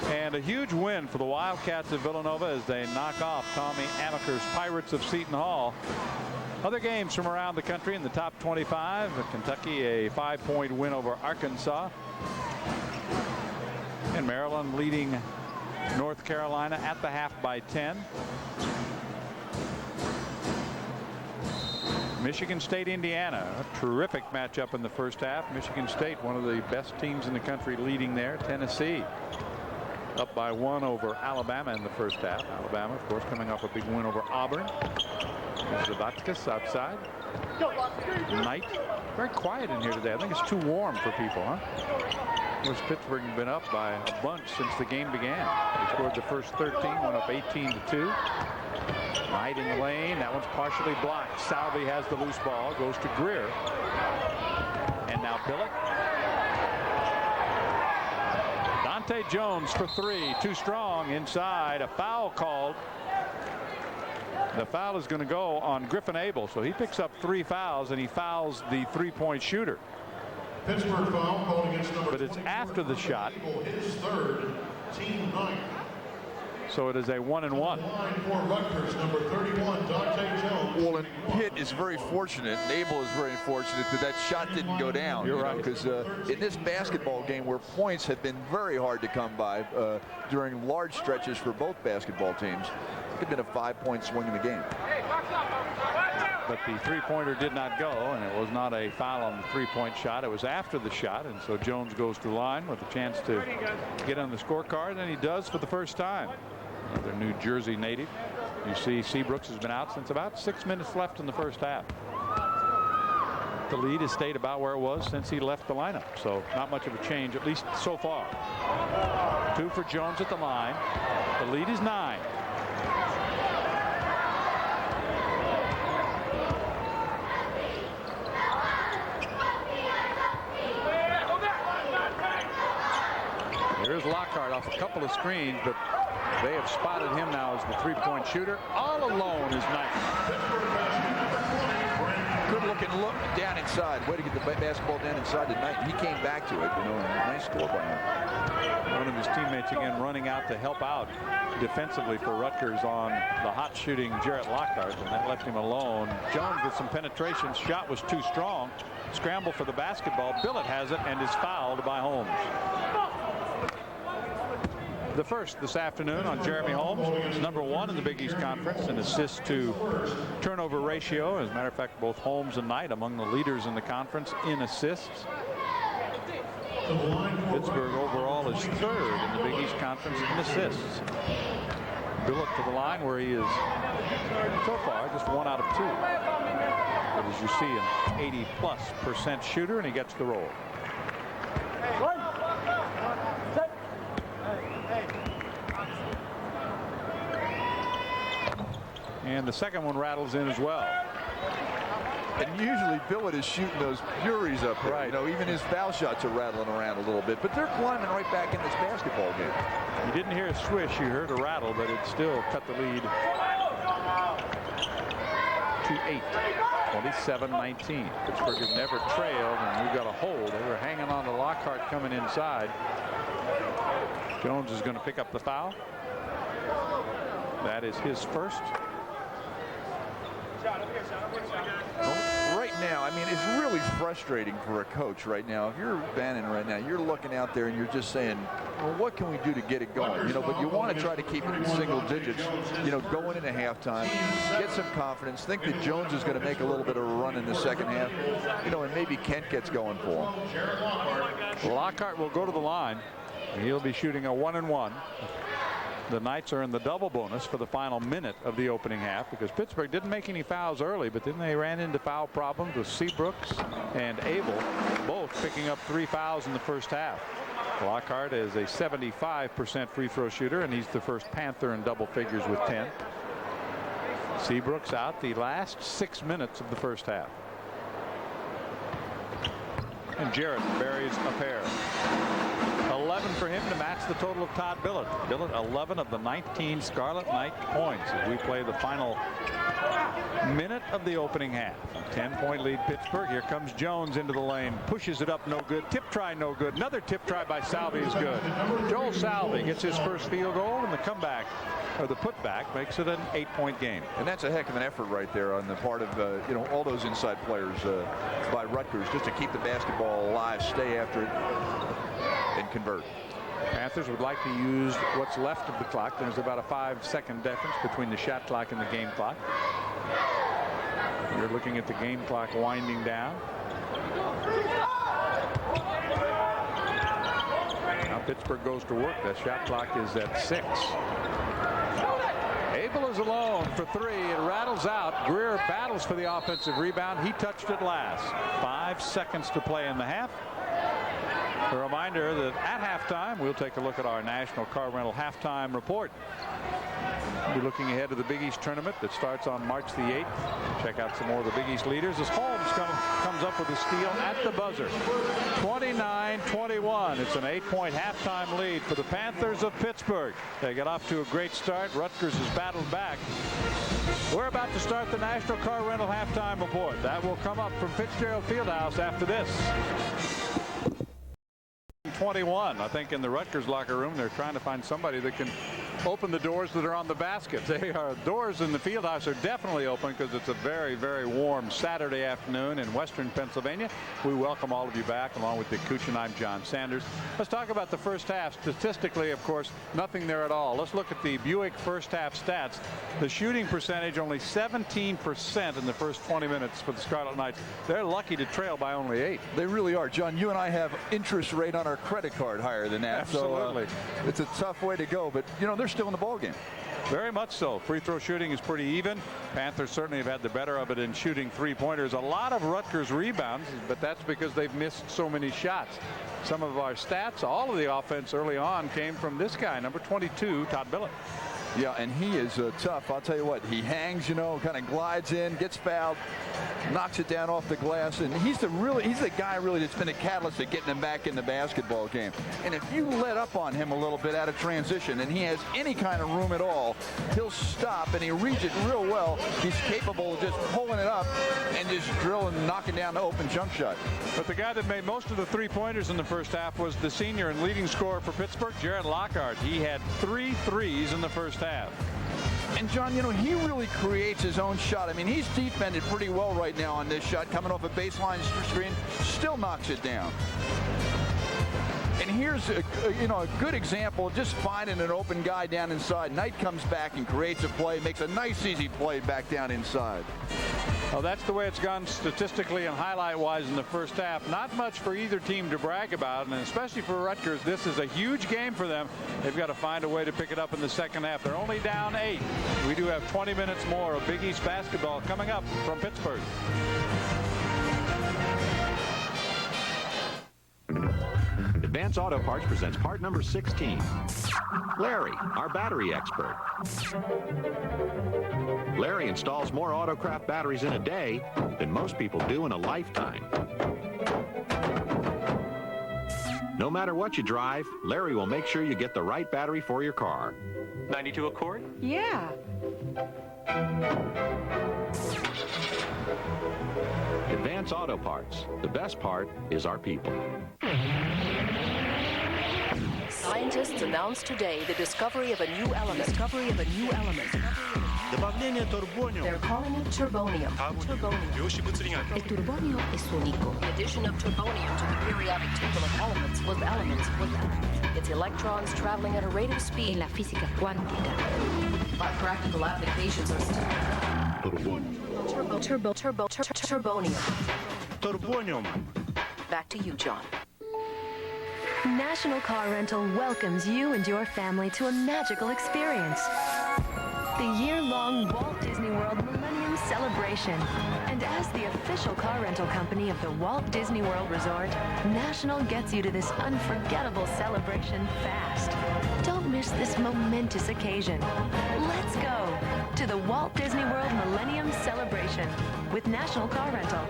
And a huge win for the Wildcats of Villanova as they knock off Tommy Amaker's Pirates of Seton Hall. Other games from around the country in the top 25. Kentucky a 5-point win over Arkansas. And Maryland leading North Carolina at the half by 10. Michigan State, Indiana, a terrific matchup in the first half. Michigan State, one of the best teams in the country, leading there. Tennessee up by 1 over Alabama in the first half. Alabama, of course, coming off a big win over Auburn. Zavatskis outside. Knight, very quiet in here today. I think it's too warm for people, huh? Whereas Pittsburgh has been up by a bunch since the game began. They scored the first 13, went up 18-2. Knight in the lane. That one's partially blocked. Salvey has the loose ball. Goes to Greer. And now Billett. Dante Jones for 3. Too strong inside. A foul called. The foul is going to go on Griffin Abel. So he picks up 3 fouls and he fouls the 3-point shooter. Pittsburgh foul called against number but it's after the shot. His third, team 9. So it is a 1-and-1. For Rutgers, number 31, Dante Jones. Well, and Pitt is very fortunate, and Abel is very fortunate that shot didn't go down. You're right. Because in this basketball game where points have been very hard to come by during large stretches for both basketball teams, it could have been a 5-point swing in the game. But the 3-pointer did not go, and it was not a foul on the 3-point shot. It was after the shot, and so Jones goes to the line with a chance to get on the scorecard, and he does for the first time. Another New Jersey native. You see Seabrooks has been out since about 6 minutes left in the first half. The lead has stayed about where it was since he left the lineup, so not much of a change, at least so far. 2 for Jones at the line. The lead is 9. Here's Lockhart off a couple of screens, but they have spotted him now as the 3-point shooter. All alone is Knight. Good looking look down inside. Way to get the basketball down inside tonight. He came back to it. You know, nice score by him. One of his teammates again running out to help out defensively for Rutgers on the hot shooting Jarrett Lockhart, and that left him alone. Jones with some penetration. Shot was too strong. Scramble for the basketball. Billett has it and is fouled by Holmes. The first this afternoon on Jeremy Holmes, #1 in the Big East Conference in assists to turnover ratio. As a matter of fact, both Holmes and Knight among the leaders in the conference in assists. Pittsburgh overall is 3rd in the Big East Conference in assists. Billett to the line where he is so far just 1 out of 2. But as you see, an 80+% shooter, and he gets the roll. And the second one rattles in as well. And usually Billett is shooting those furies up there. Right. You know, even his foul shots are rattling around a little bit, but they're climbing right back in this basketball game. You didn't hear a swish, you heard a rattle, but it still cut the lead to 8. 27-19. Pittsburgh has never trailed, and we've got a hold. They were hanging on to Lockhart coming inside. Jones is going to pick up the foul. That is his first. Right now, I mean, it's really frustrating for a coach right now. If you're Bannon right now, you're looking out there and you're just saying, well, what can we do to get it going? You know, but you want to try to keep it in single digits, you know, going into halftime, get some confidence, think that Jones is going to make a little bit of a run in the second half, you know, and maybe Kent gets going for him. Lockhart will go to the line. He'll be shooting a 1-and-1. The Knights are in the double bonus for the final minute of the opening half because Pittsburgh didn't make any fouls early, but then they ran into foul problems with Seabrooks and Abel, both picking up 3 fouls in the first half. Lockhart is a 75% free throw shooter, and he's the first Panther in double figures with 10. Seabrooks out the last 6 minutes of the first half. And Jarrett buries a pair. 11 for him to match the total of Todd Billett. Billett 11 of the 19 Scarlet Knight points as we play the final minute of the opening half. 10-point lead Pittsburgh. Here comes Jones into the lane. Pushes it up, no good. Tip try, no good. Another tip try by Salvi is good. Joel Salvi gets his first field goal, and the comeback, or the putback, makes it an 8-point game. And that's a heck of an effort right there on the part of, you know, all those inside players by Rutgers just to keep the basketball alive, stay after it, and convert. Panthers would like to use what's left of the clock. There's about a 5-second difference between the shot clock and the game clock. You're looking at the game clock winding down. Now Pittsburgh goes to work. That shot clock is at 6. Abel is alone for 3. It rattles out. Greer battles for the offensive rebound. He touched it last. 5 seconds to play in the half. A reminder that at halftime, we'll take a look at our National Car Rental halftime report. We'll be looking ahead to the Big East tournament that starts on March the 8th. Check out some more of the Big East leaders as Holmes comes up with a steal at the buzzer. 29-21. It's an 8-point halftime lead for the Panthers of Pittsburgh. They got off to a great start. Rutgers has battled back. We're about to start the National Car Rental halftime report. That will come up from Fitzgerald Fieldhouse after this. 21. I think in the Rutgers locker room they're trying to find somebody that can open the doors that are on the basket. Doors in the field house are definitely open because it's a very, very warm Saturday afternoon in western Pennsylvania. We welcome all of you back along with Dick Kuchin. I'm John Sanders. Let's talk about the first half. Statistically, of course, nothing there at all. Let's look at the Buick first half stats. The shooting percentage only 17% in the first 20 minutes for the Scarlet Knights. They're lucky to trail by only 8. They really are. John, you and I have interest rate on our credit card higher than that. Absolutely. So it's a tough way to go, but you know they're still in the ball game. Very much so. Free throw shooting is pretty even. Panthers certainly have had the better of it in shooting 3-pointers. A lot of Rutgers rebounds, but that's because they've missed so many shots. Some of our stats, all of the offense early on came from this guy, number 22, Todd Billett. Yeah, and he is tough. I'll tell you what, he hangs, you know, kind of glides in, gets fouled, knocks it down off the glass, and he's the guy really that's been a catalyst at getting him back in the basketball game. And if you let up on him a little bit out of transition and he has any kind of room at all, he'll stop and he reads it real well. He's capable of just pulling it up and just drilling, knocking down the open jump shot. But the guy that made most of the 3-pointers in the first half was the senior and leading scorer for Pittsburgh, Jarrett Lockhart. He had 3 threes in the first half. And John, you know, he really creates his own shot. I mean, he's defended pretty well right now on this shot, coming off a baseline screen, still knocks it down. And here's a good example of just finding an open guy down inside. Knight comes back and creates a play, makes a nice easy play back down inside. Well, that's the way it's gone statistically and highlight-wise in the first half. Not much for either team to brag about, and especially for Rutgers, this is a huge game for them. They've got to find a way to pick it up in the second half. They're only down 8. We do have 20 minutes more of Big East basketball coming up from Pittsburgh. Advance Auto Parts presents part number 16. Larry, our battery expert. Larry installs more Autocraft batteries in a day than most people do in a lifetime. No matter what you drive, Larry will make sure you get the right battery for your car. 92 Accord? Yeah. Advance Auto Parts. The best part is our people. Scientists announced today the discovery of a new element. They're calling it turbonium. El turbonio es único. The addition of turbonium to the periodic table of elements with its electrons traveling at a rate of speed. En la física cuántica. But practical applications are still. Turbonium. Back to you, John. National Car Rental welcomes you and your family to a magical experience. The year-long Walt Disney World Millennium Celebration. And as the official car rental company of the Walt Disney World Resort, National gets you to this unforgettable celebration fast. Don't miss this momentous occasion. Let's go to the Walt Disney World Millennium Celebration with National Car Rental.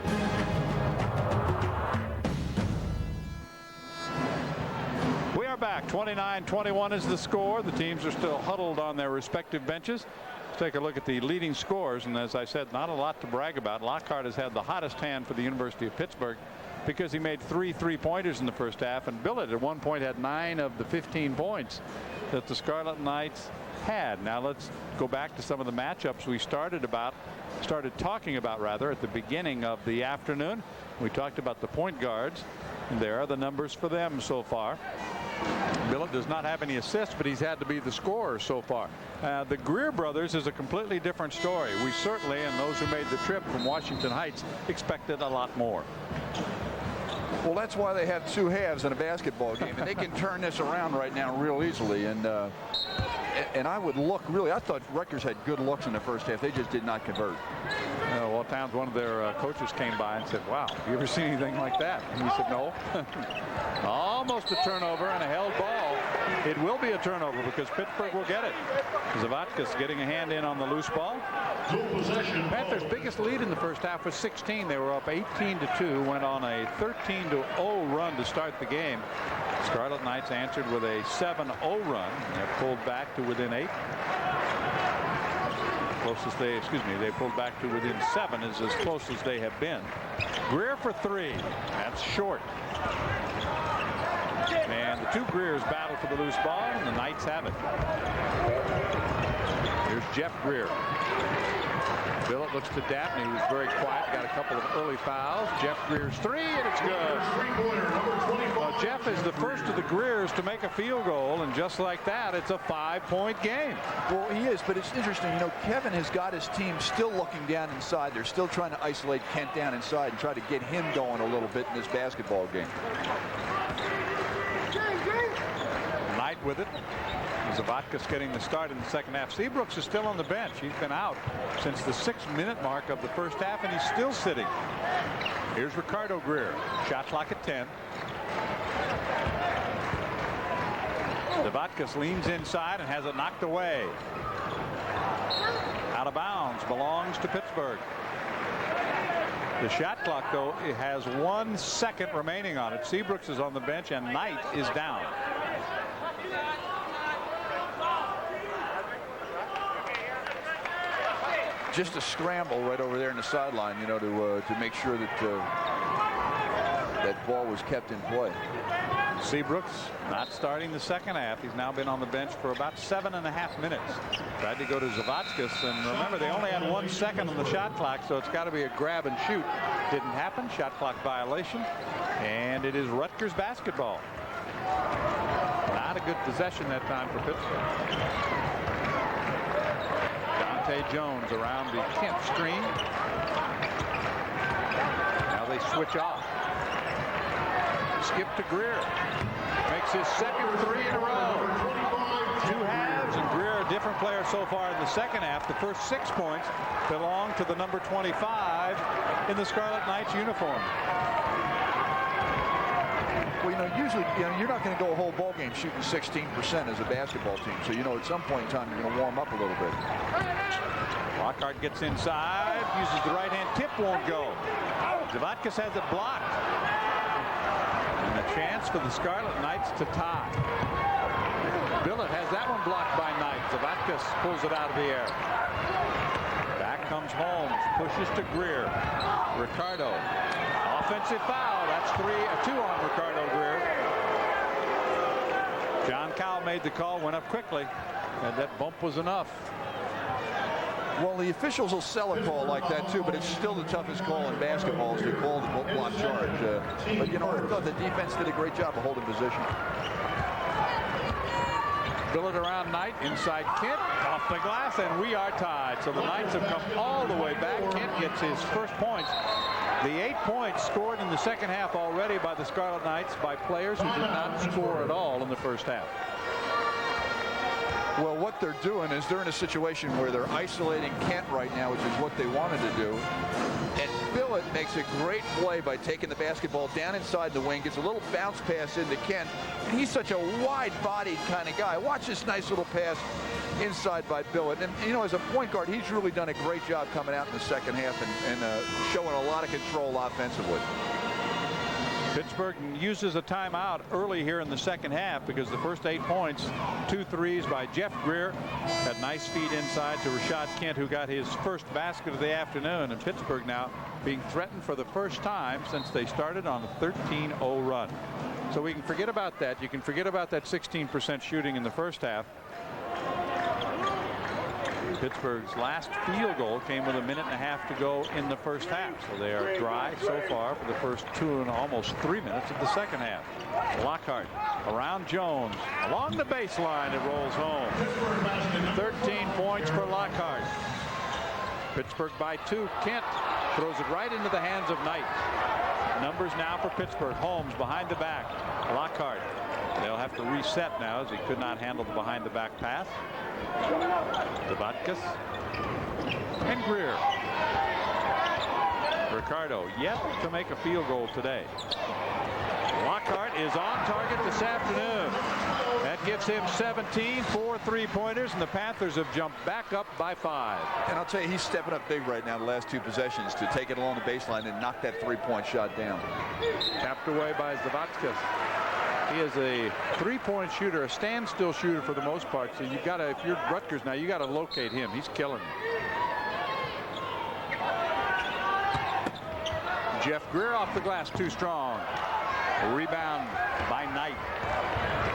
We are back. 29-21 is the score. The teams are still huddled on their respective benches. Let's take a look at the leading scores. And as I said, not a lot to brag about. Lockhart has had the hottest hand for the University of Pittsburgh because he made 3 3-pointers in the first half. And Billett at one point had 9 of the 15 points that the Scarlet Knights had. Now let's go back to some of the matchups we started talking about at the beginning of the afternoon. We talked about the point guards. And there are the numbers for them so far. Billett does not have any assists, but he's had to be the scorer so far. The Greer brothers is a completely different story. We certainly, and those who made the trip from Washington Heights, expected a lot more. Well, that's why they have 2 halves in a basketball game, and they can turn this around right now real easily. And I would look really. I thought Rutgers had good looks in the first half. They just did not convert. Walt Towns, one of their coaches, came by and said, "Wow, you ever seen anything like that?" And he said, "No." Almost a turnover and a held ball. It will be a turnover because Pittsburgh will get it. Zavatkas getting a hand in on the loose ball. Panthers' biggest lead in the first half was 16. They were up 18-2, went on a 13-0 run to start the game. Scarlet Knights answered with a 7-0 run. They're pulled back to within 8. They pulled back to within 7 is as close as they have been. Greer for 3. That's short. And the 2 Greers battle for the loose ball, and the Knights have it. Here's Jeff Greer. Billett looks to Dabney, who's very quiet, got a couple of early fouls. Jeff Greer's 3, and it's good. Well, Jeff is the first of the Greers to make a field goal, and just like that, it's a 5-point game. Well, he is, but it's interesting. Kevin has got his team still looking down inside. They're still trying to isolate Kent down inside and try to get him going a little bit in this basketball game. Knight with it. Zavatkas getting the start in the second half. Seabrooks is still on the bench. He's been out since the 6-minute mark of the first half, and he's still sitting. Here's Ricardo Greer. Shot clock at 10. Zavatkas leans inside and has it knocked away. Out of bounds. Belongs to Pittsburgh. The shot clock, though, it has 1 second remaining on it. Seabrooks is on the bench, and Knight is down. Just a scramble right over there in the sideline, to make sure that that ball was kept in play. Seabrooks not starting the second half. He's now been on the bench for about 7.5 minutes. Tried to go to Zavatkas, and remember, they only had 1 second on the shot clock, so it's got to be a grab and shoot. Didn't happen. Shot clock violation, and it is Rutgers basketball. Not a good possession that time for Pittsburgh. Jones around the Kent screen. Now they switch off. Skip to Greer. Makes his second 3 in a row. 2 halves, and Greer, a different player so far in the second half. The first 6 points belong to the number 25 in the Scarlet Knights uniform. Well, usually, you're not going to go a whole ball game shooting 16% as a basketball team. So, at some point in time, you're going to warm up a little bit. Lockhart gets inside, uses the right hand, tip won't go. Zavatkas has it blocked. And a chance for the Scarlet Knights to tie. Billett has that one blocked by Knight. Zavatkas pulls it out of the air. Back comes Holmes, pushes to Greer. Ricardo. Offensive foul. That's 2 on Ricardo Greer. John Cowell made the call, went up quickly, and that bump was enough. Well, the officials will sell a call like that too, but it's still the toughest call in basketball is to call the block charge. But you know, I thought the defense did a great job of holding position. Billett around Knight, inside Kent, off the glass, and we are tied. So the Knights have come all the way back. Kent gets his first points. The 8 points scored in the second half already by the Scarlet Knights by players who did not score at all in the first half. Well, what they're doing is they're in a situation where they're isolating Kent right now, which is what they wanted to do. And Billett makes a great play by taking the basketball down inside the wing, gets a little bounce pass into Kent. And he's such a wide-bodied kind of guy. Watch this nice little pass inside by Billett. And, you know, as a point guard, he's really done a great job coming out in the second half and showing a lot of control offensively. Pittsburgh uses a timeout early here in the second half because the first 8 points, 2 threes by Jeff Greer, had nice feed inside to Rashad Kent, who got his first basket of the afternoon. And Pittsburgh now being threatened for the first time since they started on a 13-0 run. So we can forget about that. You can forget about that 16% shooting in the first half. Pittsburgh's last field goal came with 1.5 minutes to go in the first half. So they are dry so far for the first 2 and almost 3 minutes of the second half. Lockhart around Jones. Along the baseline, it rolls home. 13 points for Lockhart. Pittsburgh by 2. Kent throws it right into the hands of Knight. Numbers now for Pittsburgh. Holmes behind the back. Lockhart. They'll have to reset now as he could not handle the behind the back pass. Zavatkas and Greer. Ricardo yet to make a field goal today. Lockhart is on target this afternoon. That gives him 17, 4 3-pointers, and the Panthers have jumped back up by 5. And I'll tell you, he's stepping up big right now the last 2 possessions to take it along the baseline and knock that 3-point shot down. Tapped away by Zavatkas. He is a 3-point shooter, a standstill shooter for the most part. So you got to, if you're Rutgers now, you got to locate him. He's killing you. Jeff Greer off the glass, too strong. A rebound by Knight.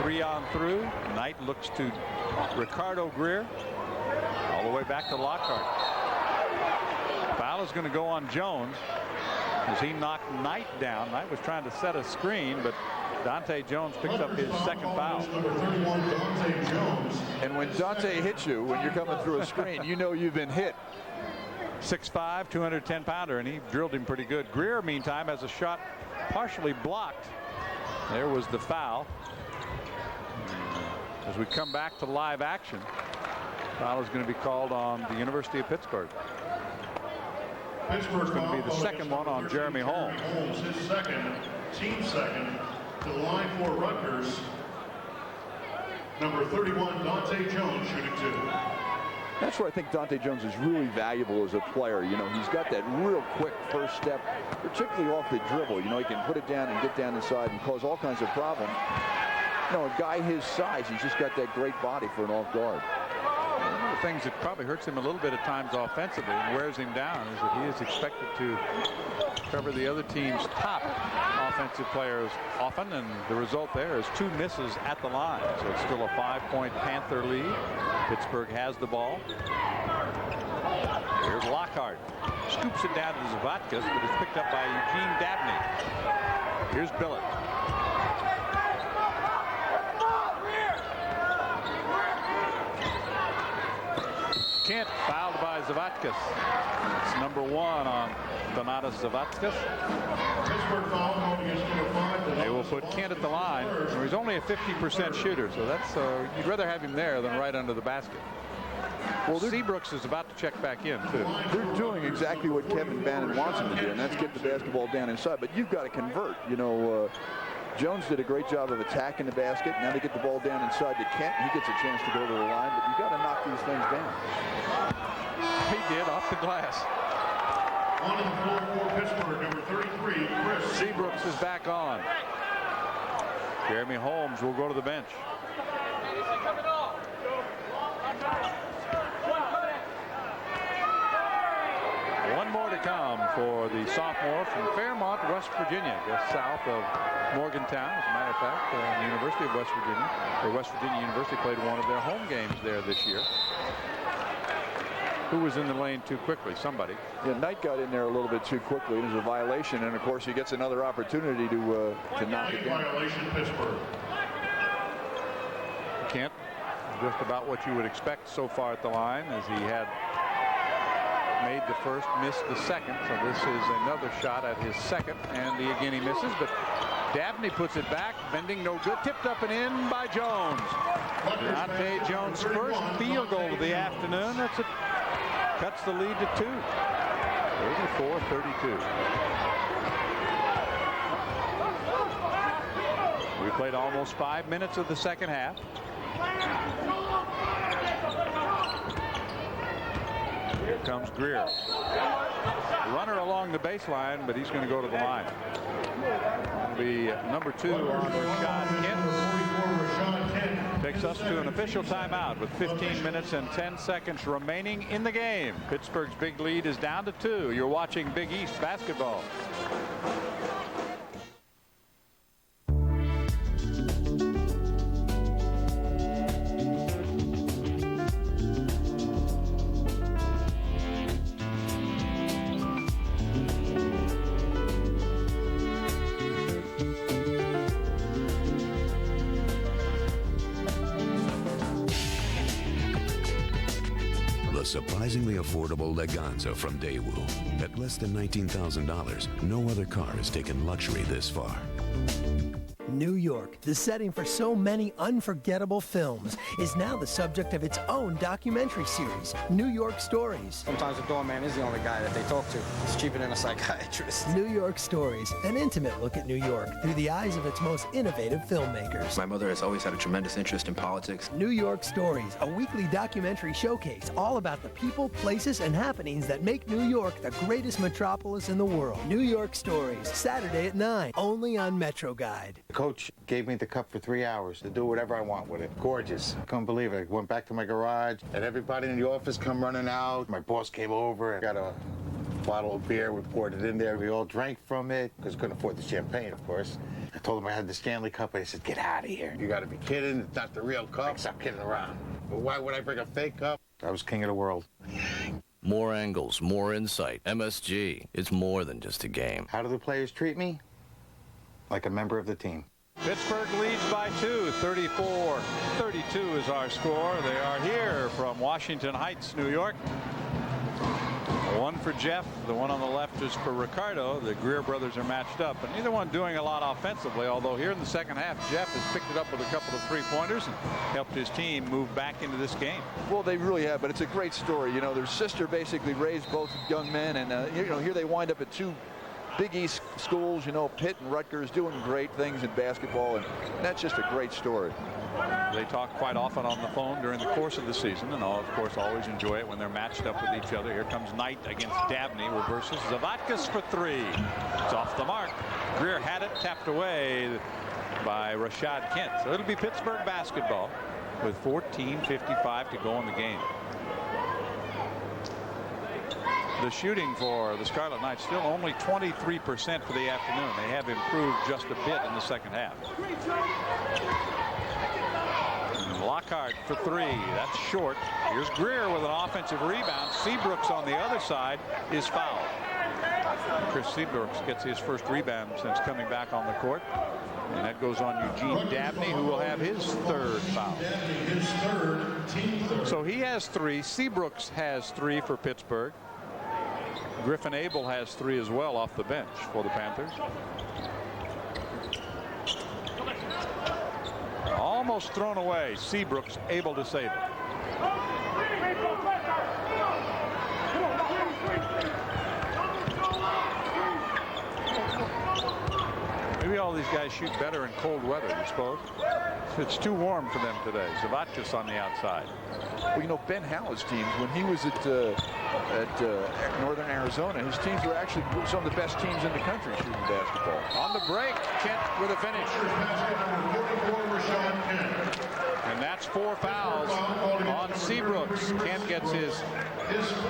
3 on through. Knight looks to Ricardo Greer. All the way back to Lockhart. Foul is going to go on Jones as he knocked Knight down. Knight was trying to set a screen, but Dante Jones picks up his second foul. And when Dante hits you, when you're coming through a screen, you know you've been hit. 6'5", 210-pounder, and he drilled him pretty good. Greer, meantime, has a shot partially blocked. There was the foul. As we come back to live action, foul is going to be called on the University of Pittsburgh. It's going to be the second one on Jeremy Holmes. His second, team second, to the line for Rutgers. Number 31, Dante Jones, shooting 2. That's where I think Dante Jones is really valuable as a player. You know, he's got that real quick first step, particularly off the dribble. You know, he can put it down and get down inside and cause all kinds of problems. You know, a guy his size, he's just got that great body for an off guard. One of the things that probably hurts him a little bit at times offensively and wears him down is that he is expected to cover the other team's top offensive players often, and the result there is 2 misses at the line. So it's still a 5-point Panther lead. Pittsburgh has the ball. Here's Lockhart. Scoops it down to Zavatkas, but it's picked up by Eugene Dabney. Here's Billett. Kent fouled by Zavatkas. It's number 1 on Donatas Zavatkas. They will put Kent at the line. He's only a 50% shooter, so that's you'd rather have him there than right under the basket. Well, Seabrooks is about to check back in, too. They're doing exactly what Kevin Bannon wants them to do, and that's get the basketball down inside. But you've got to convert. You know, Jones did a great job of attacking the basket. Now they get the ball down inside to Kent. He gets a chance to go to the line, but you've got to knock these things down. He did, off the glass. On the floor for Pittsburgh, number 33, Chris Seabrooks is back on. Jeremy Holmes will go to the bench. One more to they come for the sophomore from Fairmont, West Virginia, just south of Morgantown. As a matter of fact, the University of West Virginia, or West Virginia University, played one of their home games there this year. Who was in the lane too quickly? Somebody. Yeah, Knight got in there a little bit too quickly. It was a violation, and of course he gets another opportunity to knock it down. Violation, Pittsburgh. Kent, just about what you would expect so far at the line, as he had made the first, missed the second. So this is another shot at his second, and again he misses, but Dabney puts it back, bending no good, tipped up and in by Jones. Deontay Jones' first field goal of the afternoon. That's it. Cuts the lead to 2. 34-32. We played almost 5 minutes of the second half. Here comes Greer. Runner along the baseline, but he's going to go to the line. It'll be number 2 on Rashad Kent. Takes us to an official timeout with 15 minutes and 10 seconds remaining in the game. Pittsburgh's big lead is down to 2. You're watching Big East basketball. Surprisingly affordable Leganza from Daewoo. At less than $19,000, no other car has taken luxury this far. New York, the setting for so many unforgettable films, is now the subject of its own documentary series, New York Stories. Sometimes the doorman is the only guy that they talk to. It's cheaper than a psychiatrist. New York Stories, an intimate look at New York through the eyes of its most innovative filmmakers. My mother has always had a tremendous interest in politics. New York Stories, a weekly documentary showcase all about the people, places, and happenings that make New York the greatest metropolis in the world. New York Stories, Saturday at 9, only on Metro Guide. Coach gave me the cup for 3 hours to do whatever I want with it. Gorgeous. Couldn't believe it. I went back to my garage, and everybody in the office come running out. My boss came over and got a bottle of beer. We poured it in there. We all drank from it because we couldn't afford the champagne, of course. I told him I had the Stanley Cup, and he said, "Get out of here. You got to be kidding. It's not the real cup. Stop kidding around." But why would I bring a fake cup? I was king of the world. More angles, more insight. MSG. It's more than just a game. How do the players treat me? Like a member of the team. Pittsburgh leads by 2. 34-32 is our score. They are here from Washington Heights, New York. One for Jeff. The one on the left is for Ricardo. The Greer brothers are matched up, but neither one doing a lot offensively, although here in the second half, Jeff has picked it up with a couple of three-pointers and helped his team move back into this game. Well, they really have, but it's a great story. You know, their sister basically raised both young men, and here they wind up at 2 Big East schools, Pitt and Rutgers, doing great things in basketball, and that's just a great story. They talk quite often on the phone during the course of the season, and of course always enjoy it when they're matched up with each other. Here comes Knight against Dabney, reverses Zavadkas for 3. It's off the mark. Greer had it, tapped away by Rashad Kent. So it'll be Pittsburgh basketball with 14:55 to go in the game. The shooting for the Scarlet Knights still only 23% for the afternoon. They have improved just a bit in the second half. And Lockhart for 3. That's short. Here's Greer with an offensive rebound. Seabrooks on the other side is fouled. Chris Seabrooks gets his first rebound since coming back on the court. And that goes on Eugene Dabney, who will have his 3rd foul. So he has 3. Seabrooks has 3 for Pittsburgh. Griffin Abel has 3 as well off the bench for the Panthers. Almost thrown away. Seabrooks able to save it. Maybe all these guys shoot better in cold weather, you suppose? It's too warm for them today. Zavadkas on the outside. Well, Ben Howard's teams, when he was at Northern Arizona, his teams were actually some of the best teams in the country shooting basketball. On the break, Kent with a finish. And that's 4 fouls on Seabrooks. Kent gets his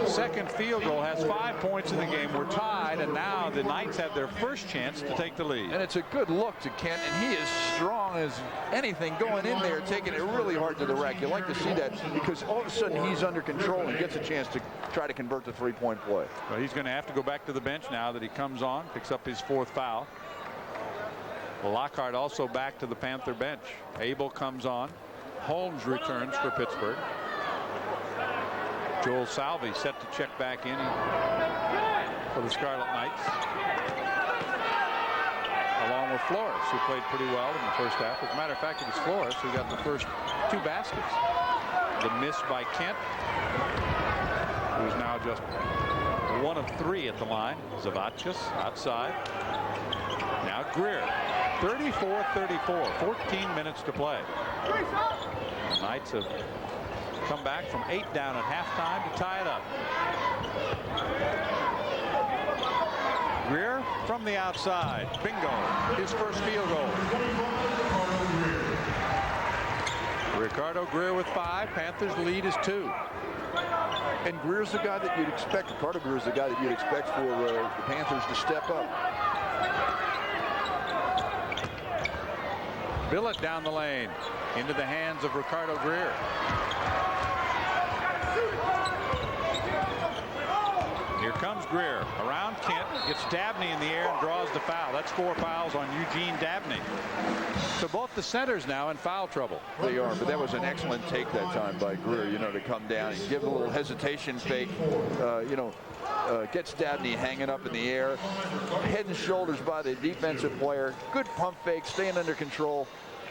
second field goal, has 5 points in the game. We're tied, and now the Knights have their first chance to take the lead. And it's a good look to Kent, and he is strong as anything going in there, taking it really hard to the rack. You like to see that because all of a sudden he's under control and gets a chance to try to convert the three-point play. Well, he's going to have to go back to the bench now that he comes on, picks up his 4th foul. Lockhart also back to the Panther bench. Abel comes on. Holmes returns for Pittsburgh. Joel Salvi set to check back in for the Scarlet Knights, along with Flores, who played pretty well in the first half. As a matter of fact, it was Flores who got the first 2 baskets. The miss by Kent, who's now just 1 of 3 at the line. Zavachis outside. Now Greer. 34-34, 14 minutes to play. The Knights have come back from 8 down at halftime to tie it up. Greer from the outside. Bingo. His first field goal. Ricardo Greer with 5. Panthers lead is 2. And Greer's the guy that you'd expect. Ricardo Greer's the guy that you'd expect for the Panthers to step up. Billett down the lane into the hands of Ricardo Greer. Here comes Greer around Kent, gets Dabney in the air and draws the foul. That's 4 fouls on Eugene Dabney. So both the centers now in foul trouble. They are, but that was an excellent take that time by Greer, to come down and give a little hesitation fake, gets Dabney hanging up in the air, head and shoulders by the defensive player. Good pump fake, staying under control,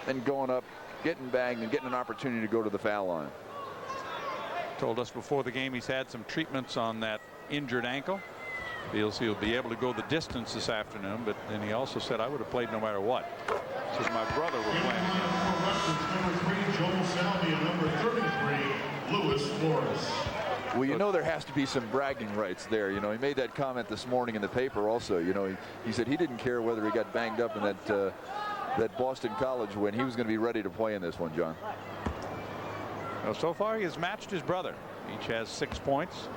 and going up, getting banged, and getting an opportunity to go to the foul line. Told us before the game he's had some treatments on that injured ankle. Feels he'll be able to go the distance this afternoon, but then he also said, I would have played no matter what. Says my brother were playing again. Number 3, Joel Salvi, and number 33, Luis Flores. Well, there has to be some bragging rights there. He made that comment this morning in the paper also. He said he didn't care whether he got banged up in that Boston College win. He was going to be ready to play in this one, John. Well, so far he has matched his brother. Each has 6 points.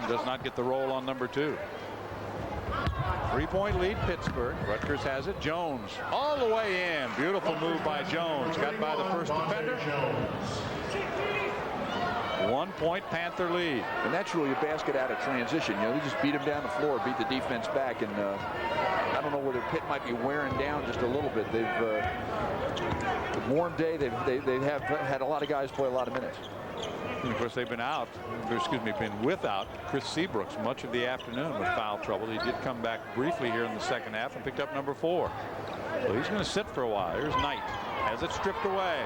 Does not get the roll on number 2. 3-point lead, Pittsburgh. Rutgers has it. Jones all the way in. Beautiful move by Jones. Got by the first defender. 1-point Panther lead. And that's really a basket out of transition. They just beat him down the floor, beat the defense back, and I don't know whether Pitt might be wearing down just a little bit. They've warm day. They have had a lot of guys play a lot of minutes. And of course, they've been been without Chris Seabrooks much of the afternoon with foul trouble. He did come back briefly here in the second half and picked up number 4. So he's going to sit for a while. Here's Knight. Has it stripped away.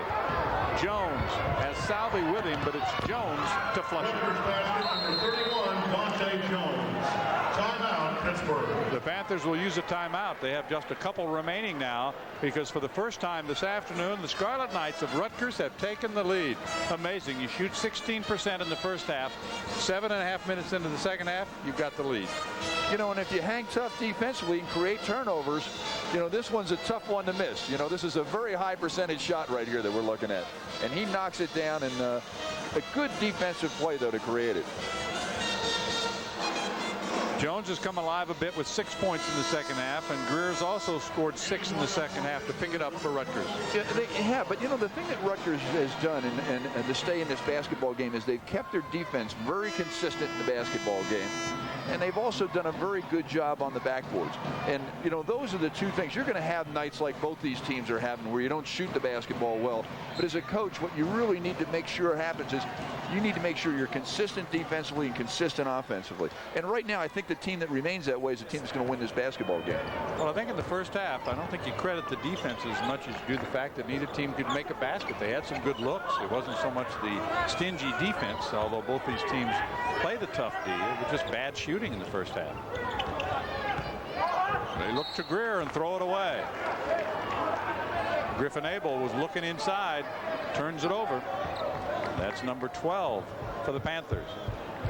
Jones has Salvi with him, but it's Jones to flush it. Number 31, Dante Jones. Timeout, Pittsburgh. The Panthers will use a timeout. They have just a couple remaining now because for the first time this afternoon, the Scarlet Knights of Rutgers have taken the lead. Amazing. You shoot 16% in the first half. 7.5 minutes into the second half, you've got the lead. And if you hang tough defensively and create turnovers, this one's a tough one to miss. This is a very high percentage shot right here that we're looking at. And he knocks it down, and a good defensive play, though, to create it. Jones has come alive a bit with 6 points in the second half, and Greer's also scored 6 in the second half to pick it up for Rutgers. Yeah, they have, but the thing that Rutgers has done and to stay in this basketball game is they've kept their defense very consistent in the basketball game. And they've also done a very good job on the backboards. And, those are the two things. You're going to have nights like both these teams are having where you don't shoot the basketball well. But as a coach, what you really need to make sure happens is you need to make sure you're consistent defensively and consistent offensively. And right now, I think the team that remains that way is the team that's going to win this basketball game. Well, I think in the first half, I don't think you credit the defense as much as you do the fact that neither team could make a basket. They had some good looks. It wasn't so much the stingy defense, although both these teams play the tough D. It was just bad shooting in the first half. They look to Greer and throw it away. Griffin Abel was looking inside, turns it over. That's number 12 for the Panthers.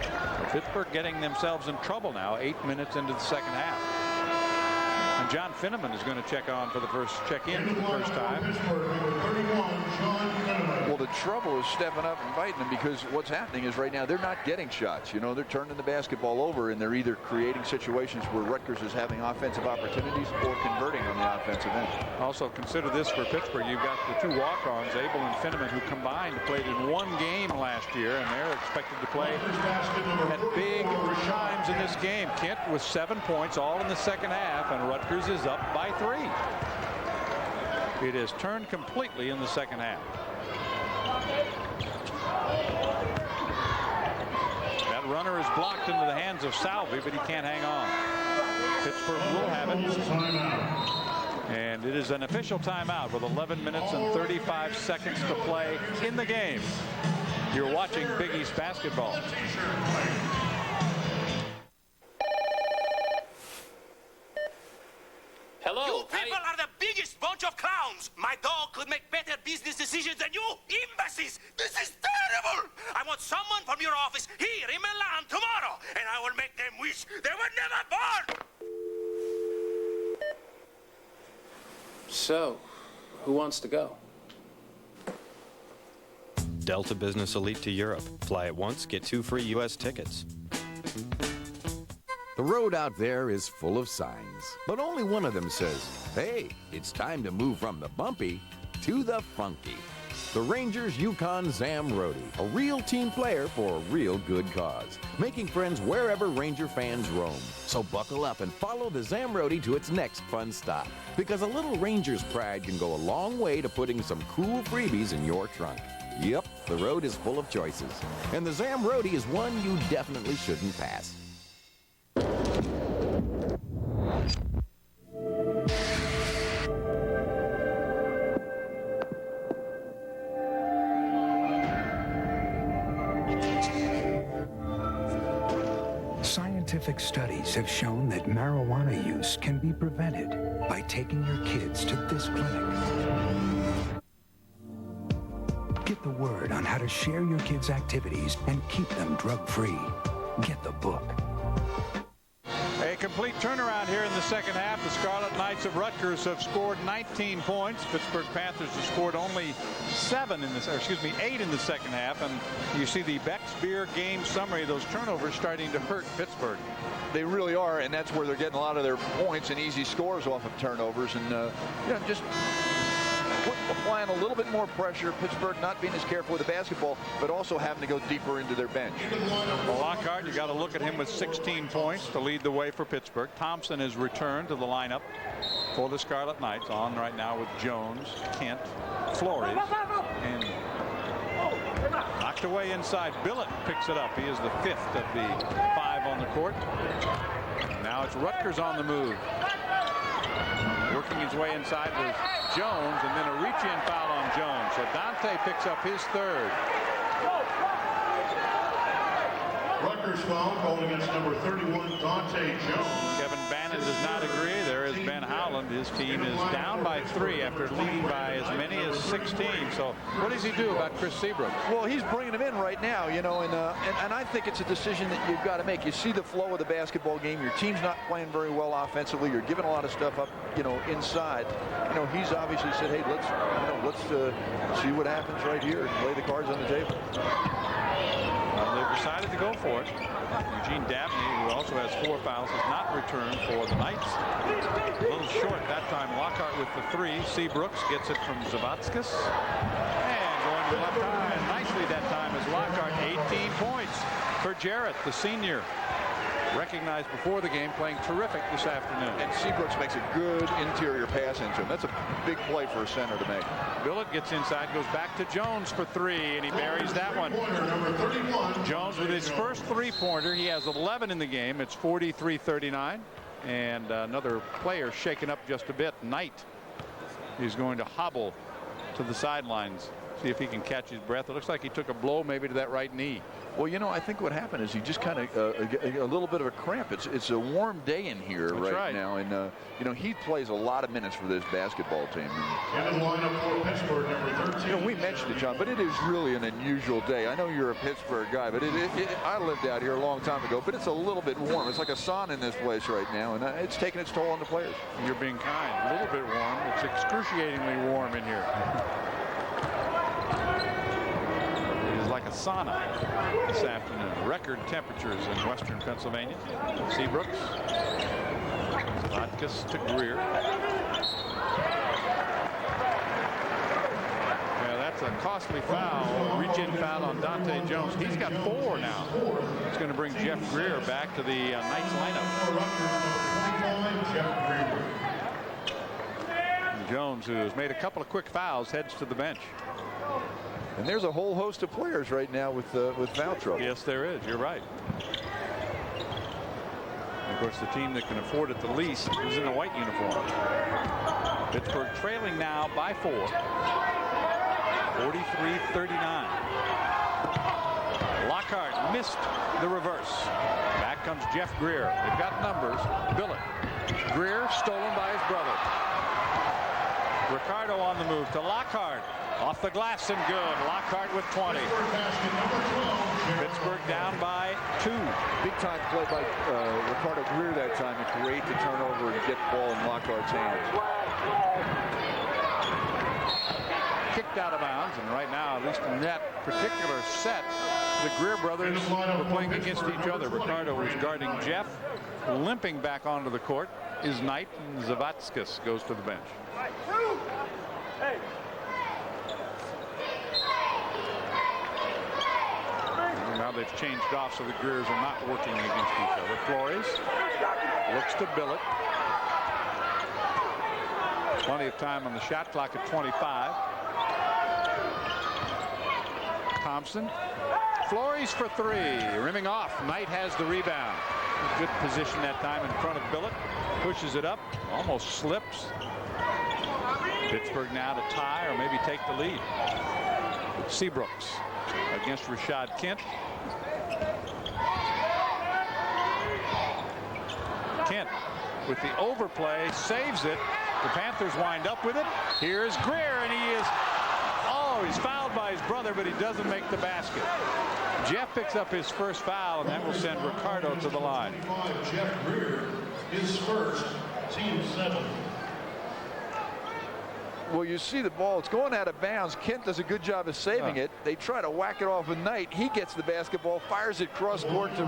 So Pittsburgh getting themselves in trouble now, 8 minutes into the second half. And John Finneman is going to check in for the first time. Well, the trouble is stepping up and fighting them, because what's happening is right now they're not getting shots. You know, they're turning the basketball over, and they're either creating situations where Rutgers is having offensive opportunities or converting on the offensive end. Also consider this for Pittsburgh. You've got the two walk-ons, Abel and Finneman, who combined played in one game last year, and they're expected to play at big times in this game. Kent with 7 points, all in the second half, and Rutgers is up by 3. It has turned completely in the second half. That runner is blocked into the hands of Salvi, but he can't hang on. Pittsburgh will have it. And it is an official timeout with 11 minutes and 35 seconds to play in the game. You're watching Big East basketball. Hello. You people are the biggest bunch of clowns. My dog could make better business decisions than you imbeciles. This is terrible. I want someone from your office here in Milan tomorrow, and I will make them wish they were never born. So, who wants to go? Delta Business Elite to Europe. Fly it once, get 2 free U.S. tickets. The road out there is full of signs, but only one of them says, hey, it's time to move from the bumpy to the funky. The Rangers Yukon Zam Roadie, a real team player for a real good cause, making friends wherever Ranger fans roam. So buckle up and follow the Zam Roadie to its next fun stop, because a little Rangers pride can go a long way to putting some cool freebies in your trunk. Yep, the road is full of choices, and the Zam Roadie is one you definitely shouldn't pass. Scientific studies have shown that marijuana use can be prevented by taking your kids to this clinic. Get the word on how to share your kids' activities and keep them drug-free. Get the book. A complete turnaround here in the second half. The Scarlet Knights of Rutgers have scored 19 points. Pittsburgh Panthers have scored only 8 in the second half. And you see the Beck's Beer game summary. Those turnovers starting to hurt Pittsburgh. They really are, and that's where they're getting a lot of their points and easy scores off of turnovers. And just applying a little bit more pressure. Pittsburgh not being as careful with the basketball, but also having to go deeper into their bench. Well, Lockhart, you got to look at him with 16 points to lead the way for Pittsburgh. Thompson has returned to the lineup for the Scarlet Knights, on right now with Jones, Kent, Flores, and knocked away inside. Billett picks it up. He is the 5th of the 5 on the court. Now it's Rutgers on the move. Working his way inside with Jones, and then a reach-in foul on Jones. So Dante picks up his 3rd. Rutgers foul called against number 31, Dante Jones. Kevin Bannon does not agree. There is Ben Howland. His team is down by 3 after leading by as many as 16. So what does he do about Chris Seabrook? Well, he's bringing him in right now, and I think it's a decision that you've got to make. You see the flow of the basketball game. Your team's not playing very well offensively. You're giving a lot of stuff up, inside. He's obviously said, hey, let's see what happens right here and lay the cards on the table. They've decided to go for it. Eugene Dabney, who also has 4 fouls, has not returned for the Knights. A little short that time. Lockhart with the 3. Seabrooks gets it from Zavatskis. And going to the left eye nicely that time is Lockhart. 18 points for Jarrett, the senior. Recognized before the game, playing terrific this afternoon. And Seabrooks makes a good interior pass into him. That's a big play for a center to make. Billett gets inside, goes back to Jones for 3, and he buries that one. Jones with his first 3-pointer. He has 11 in the game. It's 43-39. And another player shaken up just a bit. Knight is going to hobble to the sidelines. See if he can catch his breath. It looks like he took a blow maybe to that right knee. Well, you know, I think what happened is he just kind of a little bit of a cramp. It's a warm day in here right now, and you know, he plays a lot of minutes for this basketball team. And the lineup for Pittsburgh, number 13. You know, we mentioned it, John, but it is really an unusual day. I know you're a Pittsburgh guy, but I lived out here a long time ago, but it's a little bit warm. It's like a sauna in this place right now, and it's taking its toll on the players. You're being kind. A little bit warm. It's excruciatingly warm in here. Like a sauna this afternoon. Record temperatures in western Pennsylvania. Seabrooks. Rutgers to Greer. Yeah, that's a costly foul. A reach-in foul on Dante Jones. He's got 4 now. It's going to bring Jeff Greer back to the Knights lineup. And Jones, who has made a couple of quick fouls, heads to the bench. And there's a whole host of players right now with foul trouble. Yes, there is. You're right. And of course, the team that can afford it the least is in a white uniform. Pittsburgh trailing now by 4. 43-39. Lockhart missed the reverse. Back comes Jeff Greer. They've got numbers. Billett. Greer stolen by his brother. Ricardo on the move to Lockhart. Off the glass and good. Lockhart with 20. Pittsburgh down by 2. Big time play by Ricardo Greer that time to create the turnover and get the ball in Lockhart's hands. Kicked out of bounds, and right now, at least in that particular set, the Greer brothers were playing against each other. Ricardo was guarding Jeff. Limping back onto the court is Knight, and Zavatskas goes to the bench. Now they've changed off, so the Greers are not working against each other. Flores looks to Billett. Plenty of time on the shot clock at 25. Thompson. Flores for 3. Rimming off. Knight has the rebound. Good position that time in front of Billett. Pushes it up. Almost slips. Pittsburgh now to tie or maybe take the lead. Seabrooks against Rashad Kent. Kent with the overplay, saves it. The Panthers wind up with it. Here's Greer, and he's fouled by his brother, but he doesn't make the basket. Jeff picks up his first foul, and that will send Ricardo to the line. Jeff Greer, his first, team 7. Well, you see the ball. It's going out of bounds. Kent does a good job of saving it. They try to whack it off with Knight. He gets the basketball, fires it cross court to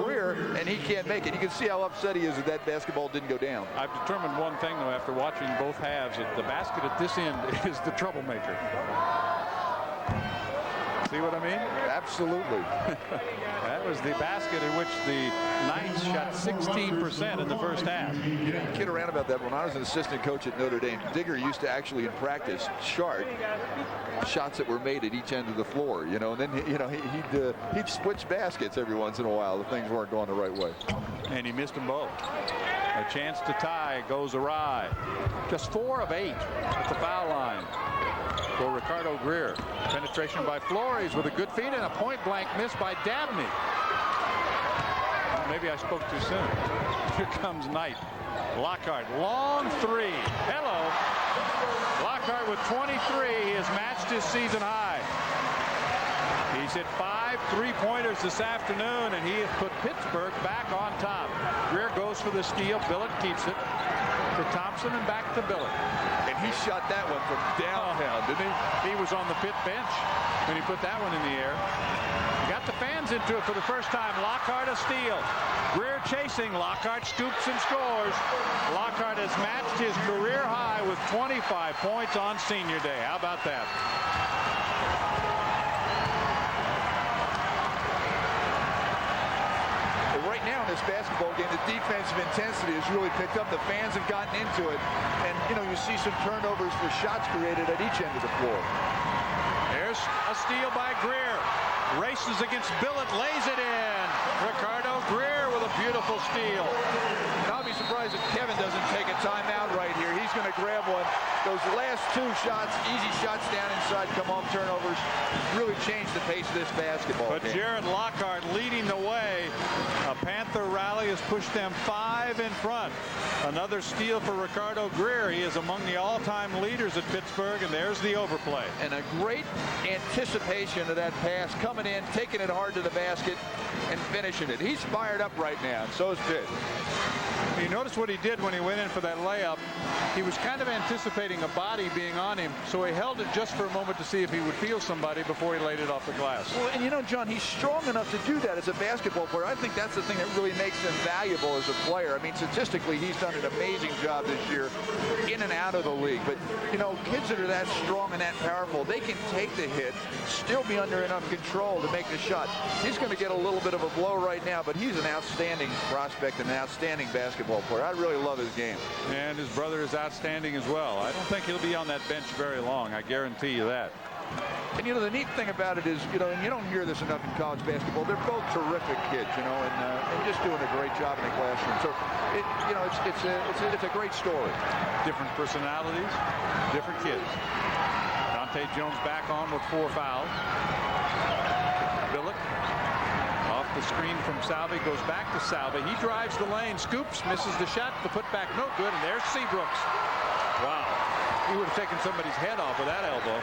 Greer, and he can't make it. You can see how upset he is that that basketball didn't go down. I've determined one thing, though, after watching both halves, that the basket at this end is the troublemaker. See what I mean? Absolutely. That was the basket in which the Knights shot 16% in the first half. You didn't kid around about that. When I was an assistant coach at Notre Dame, Digger used to actually in practice chart shots that were made at each end of the floor, you know, and then he'd switch baskets every once in a while if things weren't going the right way. And he missed them both. A chance to tie goes awry. Just 4 of 8 at the foul line for Ricardo Greer. Penetration by Flores with a good feed and a point-blank miss by Dabney. Maybe I spoke too soon. Here comes Knight. Lockhart, long 3. Hello. Lockhart with 23. He has matched his season high. He's hit 5 3-pointers this afternoon, and he has put Pittsburgh back on top. Greer goes for the steal. Billett keeps it to Thompson and back to Billett. And he shot that one from downtown, didn't he? He was on the Pitt bench when he put that one in the air. Got the fans into it for the first time. Lockhart a steal. Greer chasing. Lockhart scoops and scores. Lockhart has matched his career high with 25 points on senior day. How about that? Right now in this basketball game, the defensive intensity has really picked up. The fans have gotten into it. And, you know, you see some turnovers for shots created at each end of the floor. There's a steal by Greer. Races against Billett, lays it in. Ricardo Greer with a beautiful steal. And I'll be surprised if Kevin doesn't take a timeout right here. He's going to grab one. those last two shots, easy shots down inside, come off turnovers, really changed the pace of this basketball game. Jared Lockhart leading the way. A Panther rally has pushed them 5 in front. Another steal for Ricardo Greer. He is among the all-time leaders at Pittsburgh, and there's the overplay. And a great anticipation of that pass, coming in, taking it hard to the basket, and finishing it. He's fired up right now, and so is Pitt. You notice what he did when he went in for that layup. He was kind of anticipating a body being on him, so he held it just for a moment to see if he would feel somebody before he laid it off the glass. Well, and you know, John, he's strong enough to do that as a basketball player. I think that's the thing that really makes him valuable as a player. I mean, statistically, he's done an amazing job this year in and out of the league. But, you know, kids that are that strong and that powerful, they can take the hit, still be under enough control to make the shot. He's going to get a little bit of a blow right now, but he's an outstanding prospect and an outstanding basketball player. I really love his game. And his brother is outstanding as well. I don't think he'll be on that bench very long. I guarantee you that. And, you know, the neat thing about it is, you know, and you don't hear this enough in college basketball, they're both terrific kids, you know, and just doing a great job in the classroom. So, you know, it's a great story. Different personalities, different kids. Dante Jones back on with 4 fouls. Billick off the screen from Salvi, goes back to Salvi. He drives the lane, scoops, misses the shot, the putback no good, and there's Seabrooks. Wow. He would have taken somebody's head off with that elbow.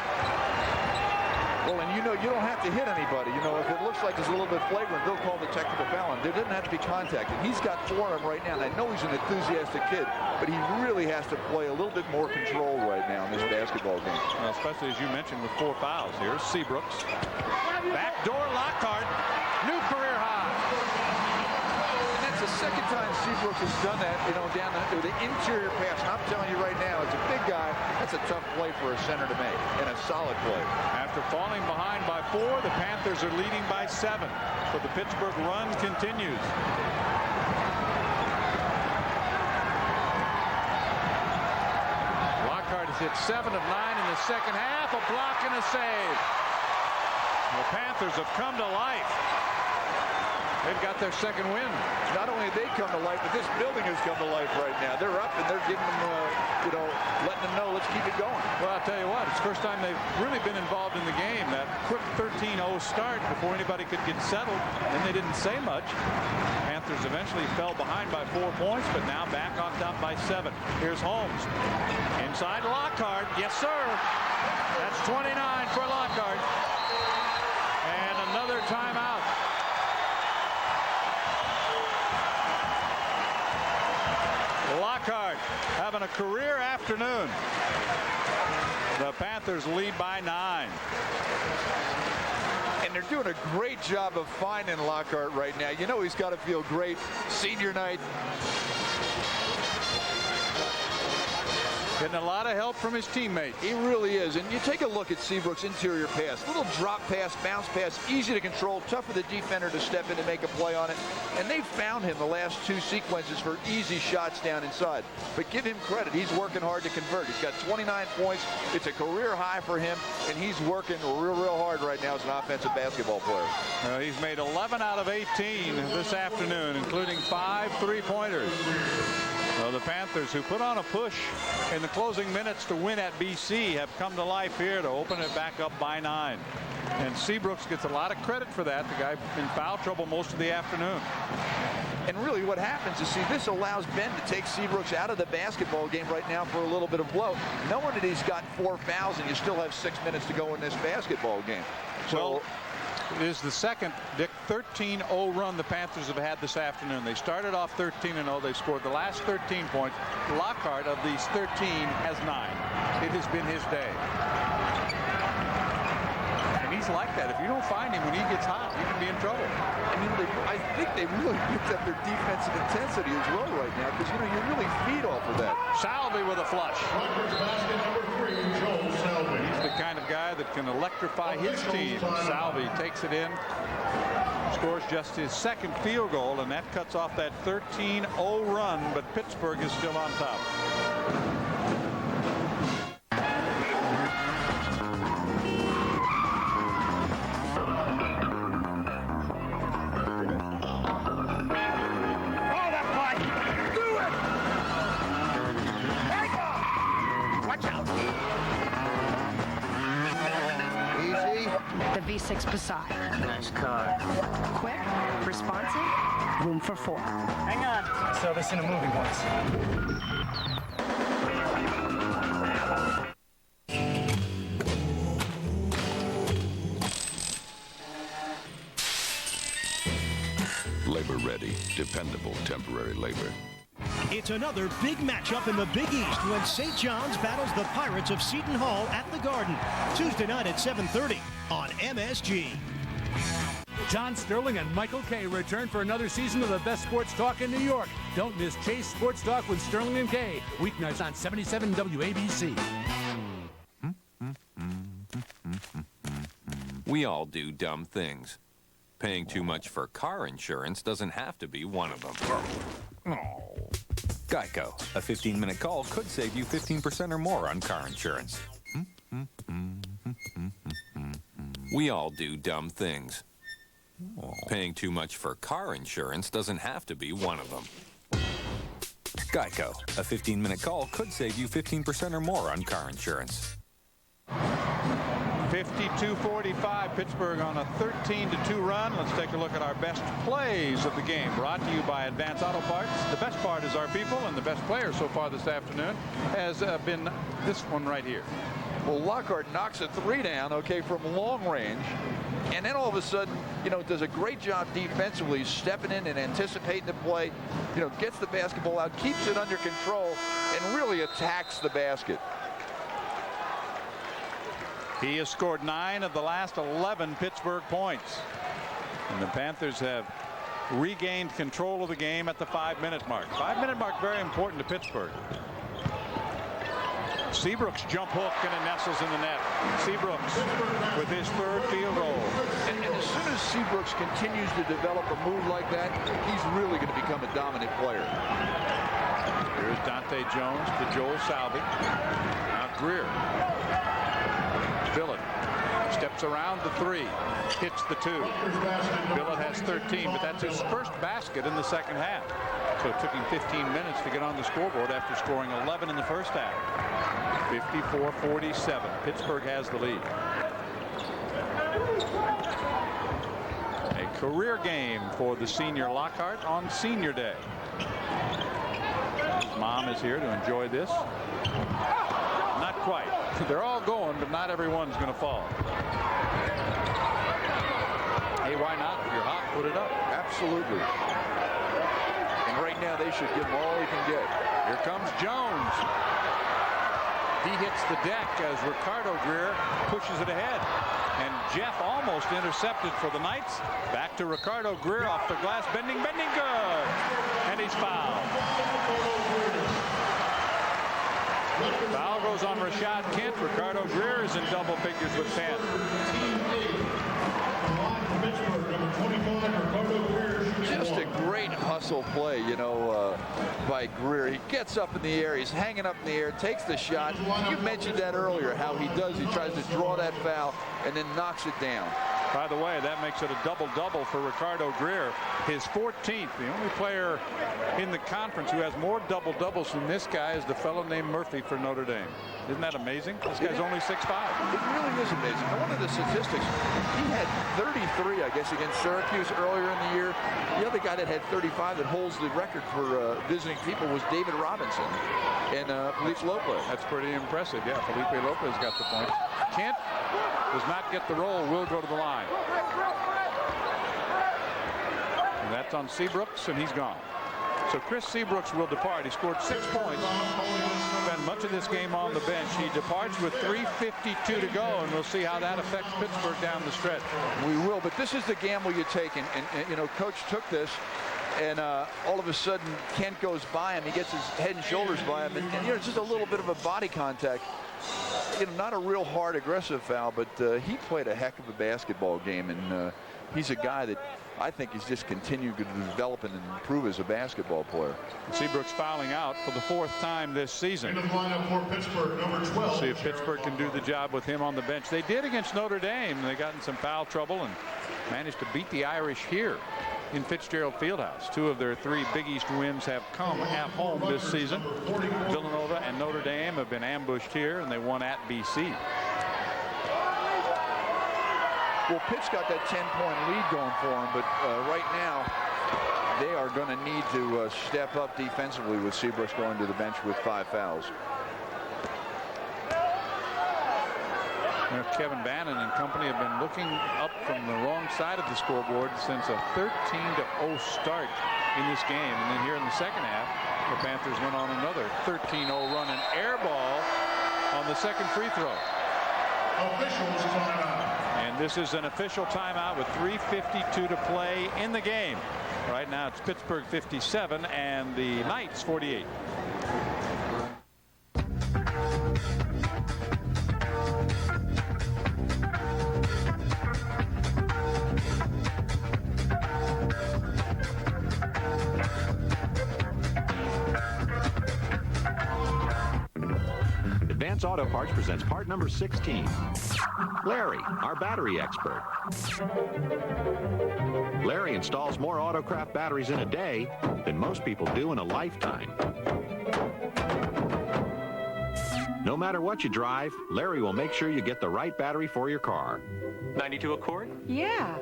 Well, and you know, you don't have to hit anybody. You know, if it looks like it's a little bit flagrant, they'll call the technical foul. There doesn't have to be contact. And he's got 4 on him right now, and I know he's an enthusiastic kid, but he really has to play a little bit more control right now in this basketball game. Well, especially as you mentioned with 4 fouls. Here's Seabrooks. Backdoor Lockhart. New career high. And that's the second time Seabrooks has done that, you know, down the interior pass. And I'm telling you right now, as a big guy, that's a tough play for a center to make, and a solid play. After falling behind by 4, the Panthers are leading by 7. So the Pittsburgh run continues. Lockhart has hit 7 of 9 in the second half. A block and a save. The Panthers have come to life. They've got their second win. Not only have they come to life, but this building has come to life right now. They're up and they're giving them, you know, letting them know, let's keep it going. Well, I'll tell you what, it's the first time they've really been involved in the game. That quick 13-0 start before anybody could get settled, and they didn't say much. Panthers eventually fell behind by 4 points, but now back on top by 7. Here's Holmes. Inside Lockhart. Yes, sir. That's 29 for Lockhart. And another timeout. Lockhart having a career afternoon. The Panthers lead by 9. And they're doing a great job of finding Lockhart right now. You know he's got to feel great. Senior night. Getting a lot of help from his teammates. He really is. And you take a look at Seabrook's interior pass. Little drop pass, bounce pass, easy to control, tough for the defender to step in and make a play on it. And they found him the last 2 sequences for easy shots down inside. But give him credit. He's working hard to convert. He's got 29 points. It's a career high for him, and he's working real hard right now as an offensive basketball player. He's made 11 out of 18 this afternoon, including 5 3-pointers. So the Panthers, who put on a push in the closing minutes to win at BC, have come to life here to open it back up by 9. And Seabrooks gets a lot of credit for that. The guy in foul trouble most of the afternoon. And really what happens is, see, this allows Ben to take Seabrooks out of the basketball game right now for a little bit of blow. Knowing that he's got 4 fouls and you still have 6 minutes to go in this basketball game. So it is the second, Dick, 13-0 run the Panthers have had this afternoon. They started off 13-0. They scored the last 13 points. Lockhart, of these 13, has 9. It has been his day. And he's like that. If you don't find him when he gets hot, you can be in trouble. I mean, I think they really picked up their defensive intensity as well right now, because, you know, you really feed off of that. Salvi with a flush. Rutgers basket number 3, Joel Salvi. He's the kind of guy that can electrify his team. Salvi takes it in, scores just his second field goal, and that cuts off that 13-0 run, but Pittsburgh is still on top. the V6 Passat. Nice car. Quick, responsive, room for 4. Hang on. Saw this in a movie once. Labor-ready, dependable temporary labor. It's another big matchup in the Big East when St. John's battles the Pirates of Seton Hall at the Garden. Tuesday night at 7:30 on MSG. John Sterling and Michael Kay return for another season of the best sports talk in New York. Don't miss Chase Sports Talk with Sterling and Kay. Weeknights on 77 WABC. We all do dumb things. Paying too much for car insurance doesn't have to be one of them. Geico. A 15-minute call could save you 15% or more on car insurance. We all do dumb things. Paying too much for car insurance doesn't have to be one of them. Geico. A 15-minute call could save you 15% or more on car insurance. 52-45, Pittsburgh on a 13-2 run. Let's take a look at our best plays of the game. Brought to you by Advance Auto Parts. The best part is our people, and the best player so far this afternoon has been this one right here. Well, Lockhart knocks a 3 down, okay, from long range. And then all of a sudden, does a great job defensively, stepping in and anticipating the play, gets the basketball out, keeps it under control, and really attacks the basket. He has scored 9 of the last 11 Pittsburgh points. And the Panthers have regained control of the game at the 5-minute mark. 5-minute mark very important to Pittsburgh. Seabrook's jump hook, and it nestles in the net. Seabrooks with his 3rd field goal. And as soon as Seabrooks continues to develop a move like that, he's really going to become a dominant player. Here's Dante Jones to Joel Salvi. Now Greer. Billett steps around the 3, hits the 2. Billett has 13, but that's his first basket in the second half. So it took him 15 minutes to get on the scoreboard after scoring 11 in the first half. 54-47. Pittsburgh has the lead. A career game for the senior Lockhart on senior day. His mom is here to enjoy this. Not quite. They're all going, but not everyone's going to fall. Hey, why not? If you're hot, put it up. Absolutely. And right now they should give him all he can get. Here comes Jones. He hits the deck as Ricardo Greer pushes it ahead. And Jeff almost intercepted for the Knights. Back to Ricardo Greer off the glass. Bending, good. And he's fouled. Foul goes on Rashad Kent. Ricardo Greer is in double figures with 10. Just a great hustle play, by Greer. He gets up in the air. He's hanging up in the air, takes the shot. You mentioned that earlier, how he does. He tries to draw that foul and then knocks it down. By the way, that makes it a double-double for Ricardo Greer. His 14th, the only player in the conference who has more double-doubles than this guy is the fellow named Murphy for Notre Dame. Isn't that amazing? This guy's only 6'5". It really is amazing. Now, one of the statistics, he had 33, I guess, against Syracuse earlier in the year. The other guy that had 35 that holds the record for visiting people was David Robinson and Felipe Lopez. That's pretty impressive. Yeah, Felipe Lopez got the point. Kent does not get the roll, will go to the line. And that's on Seabrooks, and he's gone. So Chris Seabrooks will depart. He scored 6 points. Spent much of this game on the bench. He departs with 3:52 to go, and we'll see how that affects Pittsburgh down the stretch. We will, but this is the gamble you take. And Coach took this, and all of a sudden, Kent goes by him. He gets his head and shoulders by him, and it's just a little bit of a body contact. Not a real hard, aggressive foul, but he played a heck of a basketball game, and he's a guy that I think he's just continued to develop and improve as a basketball player. Seabrooks fouling out for the 4th time this season. In the lineup for Pittsburgh, number 12. See if Pittsburgh can do the job with him on the bench. They did against Notre Dame. They got in some foul trouble and managed to beat the Irish here in Fitzgerald Fieldhouse. 2 of their 3 Big East wins have come at home this season. Villanova and Notre Dame have been ambushed here, and they won at BC. Well, Pitt's got that 10-point lead going for them, but right now they are going to need to step up defensively with Seabrooks going to the bench with 5 fouls. Kevin Bannon and company have been looking up from the wrong side of the scoreboard since a 13-0 start in this game. And then here in the second half, the Panthers went on another 13-0 run, and air ball on the second free throw. Officials timeout. And this is an official timeout with 3:52 to play in the game. Right now it's Pittsburgh 57 and the Knights 48. Advance Auto Parts presents part number 16. Larry, our battery expert. Larry installs more Autocraft batteries in a day than most people do in a lifetime. No matter what you drive, Larry will make sure you get the right battery for your car. 92 Accord? Yeah.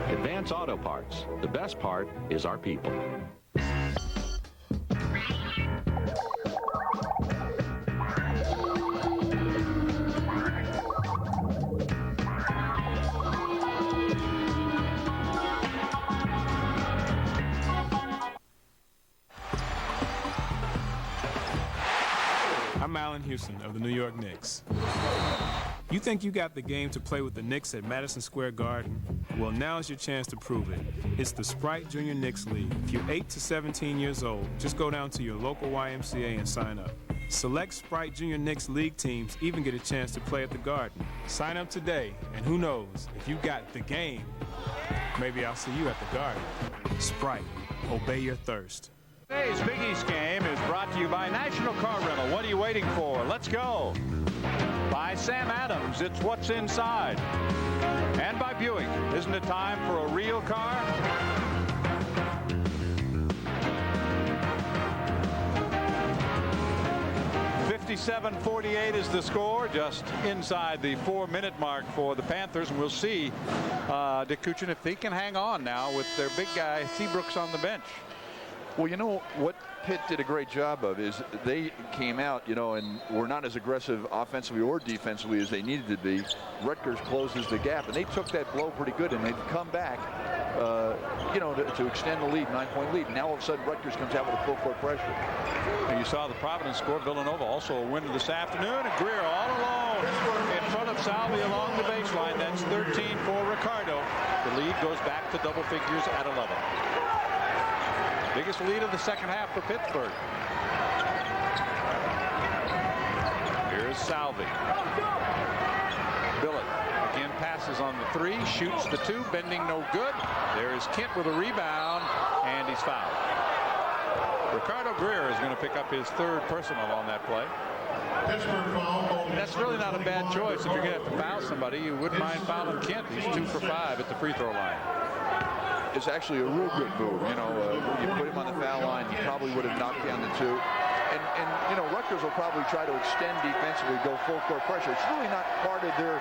Advance Auto Parts. The best part is our people. I'm Allen Houston of the New York Knicks. You think you got the game to play with the Knicks at Madison Square Garden? Well, now's your chance to prove it. It's the Sprite Junior Knicks League. If you're 8 to 17 years old, just go down to your local YMCA and sign up. Select Sprite Junior Knicks League teams even get a chance to play at the Garden. Sign up today, and who knows, if you got the game, maybe I'll see you at the Garden. Sprite, obey your thirst. Today's Big East game is brought to you by National Car Rental. What are you waiting for? Let's go. By Sam Adams, it's what's inside. And by Buick, isn't it time for a real car? .47-48 is the score, just inside the 4-minute mark for the Panthers. And we'll see Dick Kuchin if he can hang on now with their big guy Seabrooks on the bench. Well, you know what Pitt did a great job of is they came out, you know, and were not as aggressive offensively or defensively as they needed to be. Rutgers closes the gap, and they took that blow pretty good, and they've come back, you know, to extend the lead, 9-point lead. Now all of a sudden Rutgers comes out with a full court pressure. And you saw the Providence score. Villanova also a winner this afternoon, and Greer all alone in front of Salvi along the baseline. That's 13 for Ricardo. The lead goes back to double figures at 11. Biggest lead of the second half for Pittsburgh. Here's Salvi. Billett again passes on the 3, shoots the 2, bending no good. There's Kent with a rebound, and he's fouled. Ricardo Greer is going to pick up his 3rd personal on that play. That's really not a bad choice. If you're going to have to foul somebody, you wouldn't mind fouling Kent. He's 2 for 5 at the free throw line. It's actually a real good move. You know, you put him on the foul line, he probably would have knocked down the 2. And you know, Rutgers will probably try to extend defensively, go full court pressure. It's really not part of their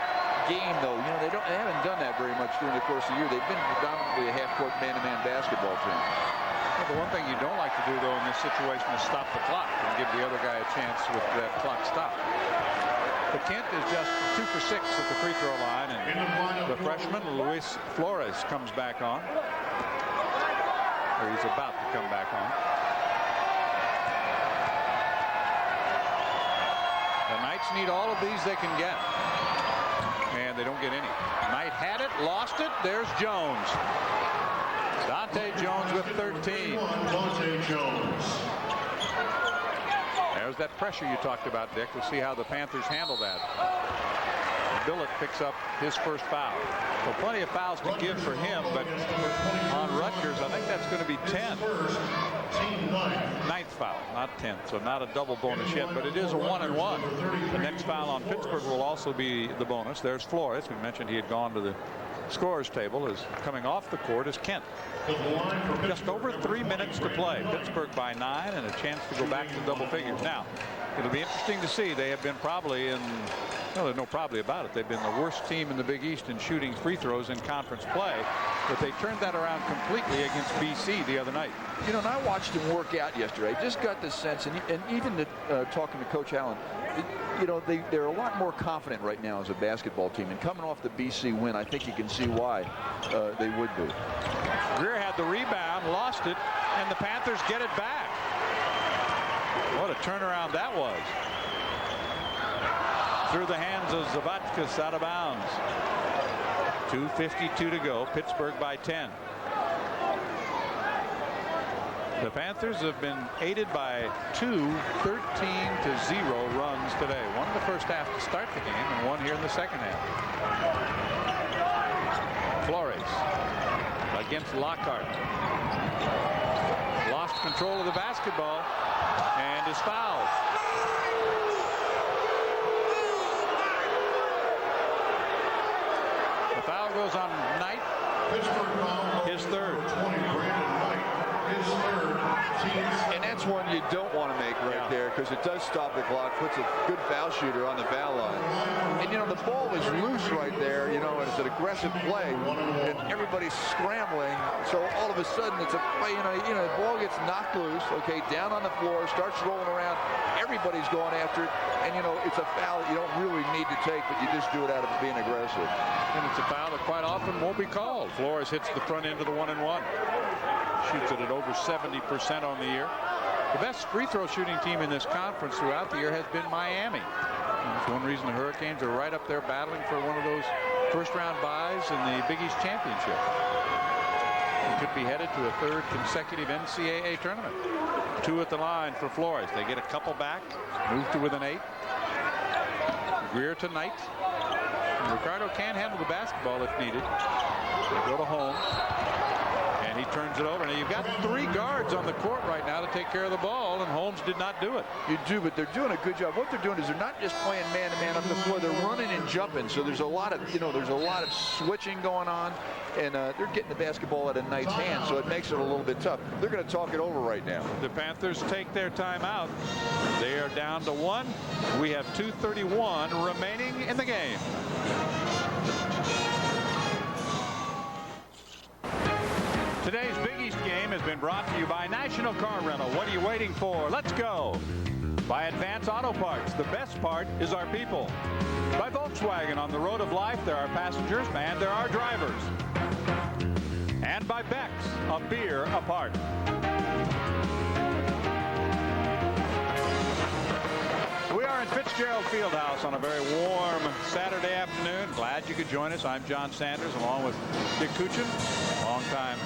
game, though. You know, they haven't done that very much during the course of the year. They've been predominantly a half-court man-to-man basketball team. Well, the one thing you don't like to do, though, in this situation is stop the clock and give the other guy a chance with that clock stopped. But Kent is just 2 for 6 at the free throw line, and the freshman Luis Flores comes back on. Or he's about to come back on. The Knights need all of these they can get. And they don't get any. Knight had it, lost it. There's Jones. Dante Jones with 13. Dante Jones. There's that pressure you talked about, Dick. We'll see how the Panthers handle that. Billett picks up his first foul. So plenty of fouls to give for him, but on Rutgers, I think that's going to be 10. 9th foul, not 10th, so not a double bonus yet, but it is a 1-and-1. The next foul on Pittsburgh will also be the bonus. There's Flores. We mentioned he had gone to the scorers table is coming off the court is Kent. Just over 3 minutes to play. Pittsburgh by 9 and a chance to go back to double figures. Now, it'll be interesting to see. They have been probably in, no, there's no probably about it. They've been the worst team in the Big East in shooting free throws in conference play, but they turned that around completely against BC the other night. You know, and I watched him work out yesterday. I just got this sense, and even talking to Coach Allen, you know, they're a lot more confident right now as a basketball team. And coming off the BC win, I think you can see why they would be. Greer had the rebound, lost it, and the Panthers get it back. What a turnaround that was. Through the hands of Zavatkas, out of bounds. 2:52 to go. Pittsburgh by 10. The Panthers have been aided by 2 13-0 runs today. One in the first half to start the game and one here in the second half. Flores against Lockhart. Lost control of the basketball and is fouled. The foul goes on Knight. His third. And that's one you don't want to make right there, because it does stop the clock, puts a good foul shooter on the foul line. And, you know, the ball is loose right there, you know, and it's an aggressive play, and everybody's scrambling. So all of a sudden it's a play, you know, the ball gets knocked loose, okay, down on the floor, starts rolling around. Everybody's going after it, and, you know, it's a foul that you don't really need to take, but you just do it out of being aggressive. And it's a foul that quite often won't be called. Flores hits the front end of the 1-and-1. Shoots it at over 70% on the year. The best free throw shooting team in this conference throughout the year has been Miami. That's one reason the Hurricanes are right up there battling for one of those first-round byes in the Big East Championship. They could be headed to a third consecutive NCAA tournament. 2 at the line for Flores. They get a couple back, move to within 8. Greer to Knight. And Ricardo can handle the basketball if needed. They go to Holmes. And he turns it over. Now you've got 3 guards on the court right now to take care of the ball, and Holmes did not do it. You do, but they're doing a good job. What they're doing is they're not just playing man-to-man up the floor. They're running and jumping. So there's a lot of, you know, there's a lot of switching going on, and they're getting the basketball out of Knight's hand, so it makes it a little bit tough. They're going to talk it over right now. The Panthers take their timeout. They are down to 1. We have 2:31 remaining in the game. Today's Big East game has been brought to you by National Car Rental. What are you waiting for? Let's go. By Advance Auto Parts. The best part is our people. By Volkswagen. On the road of life, there are passengers and there are drivers. And by Beck's, a beer apart. We are in Fitzgerald Fieldhouse on a very warm Saturday afternoon. Glad you could join us. I'm John Sanders, along with Dick Kuchin, longtime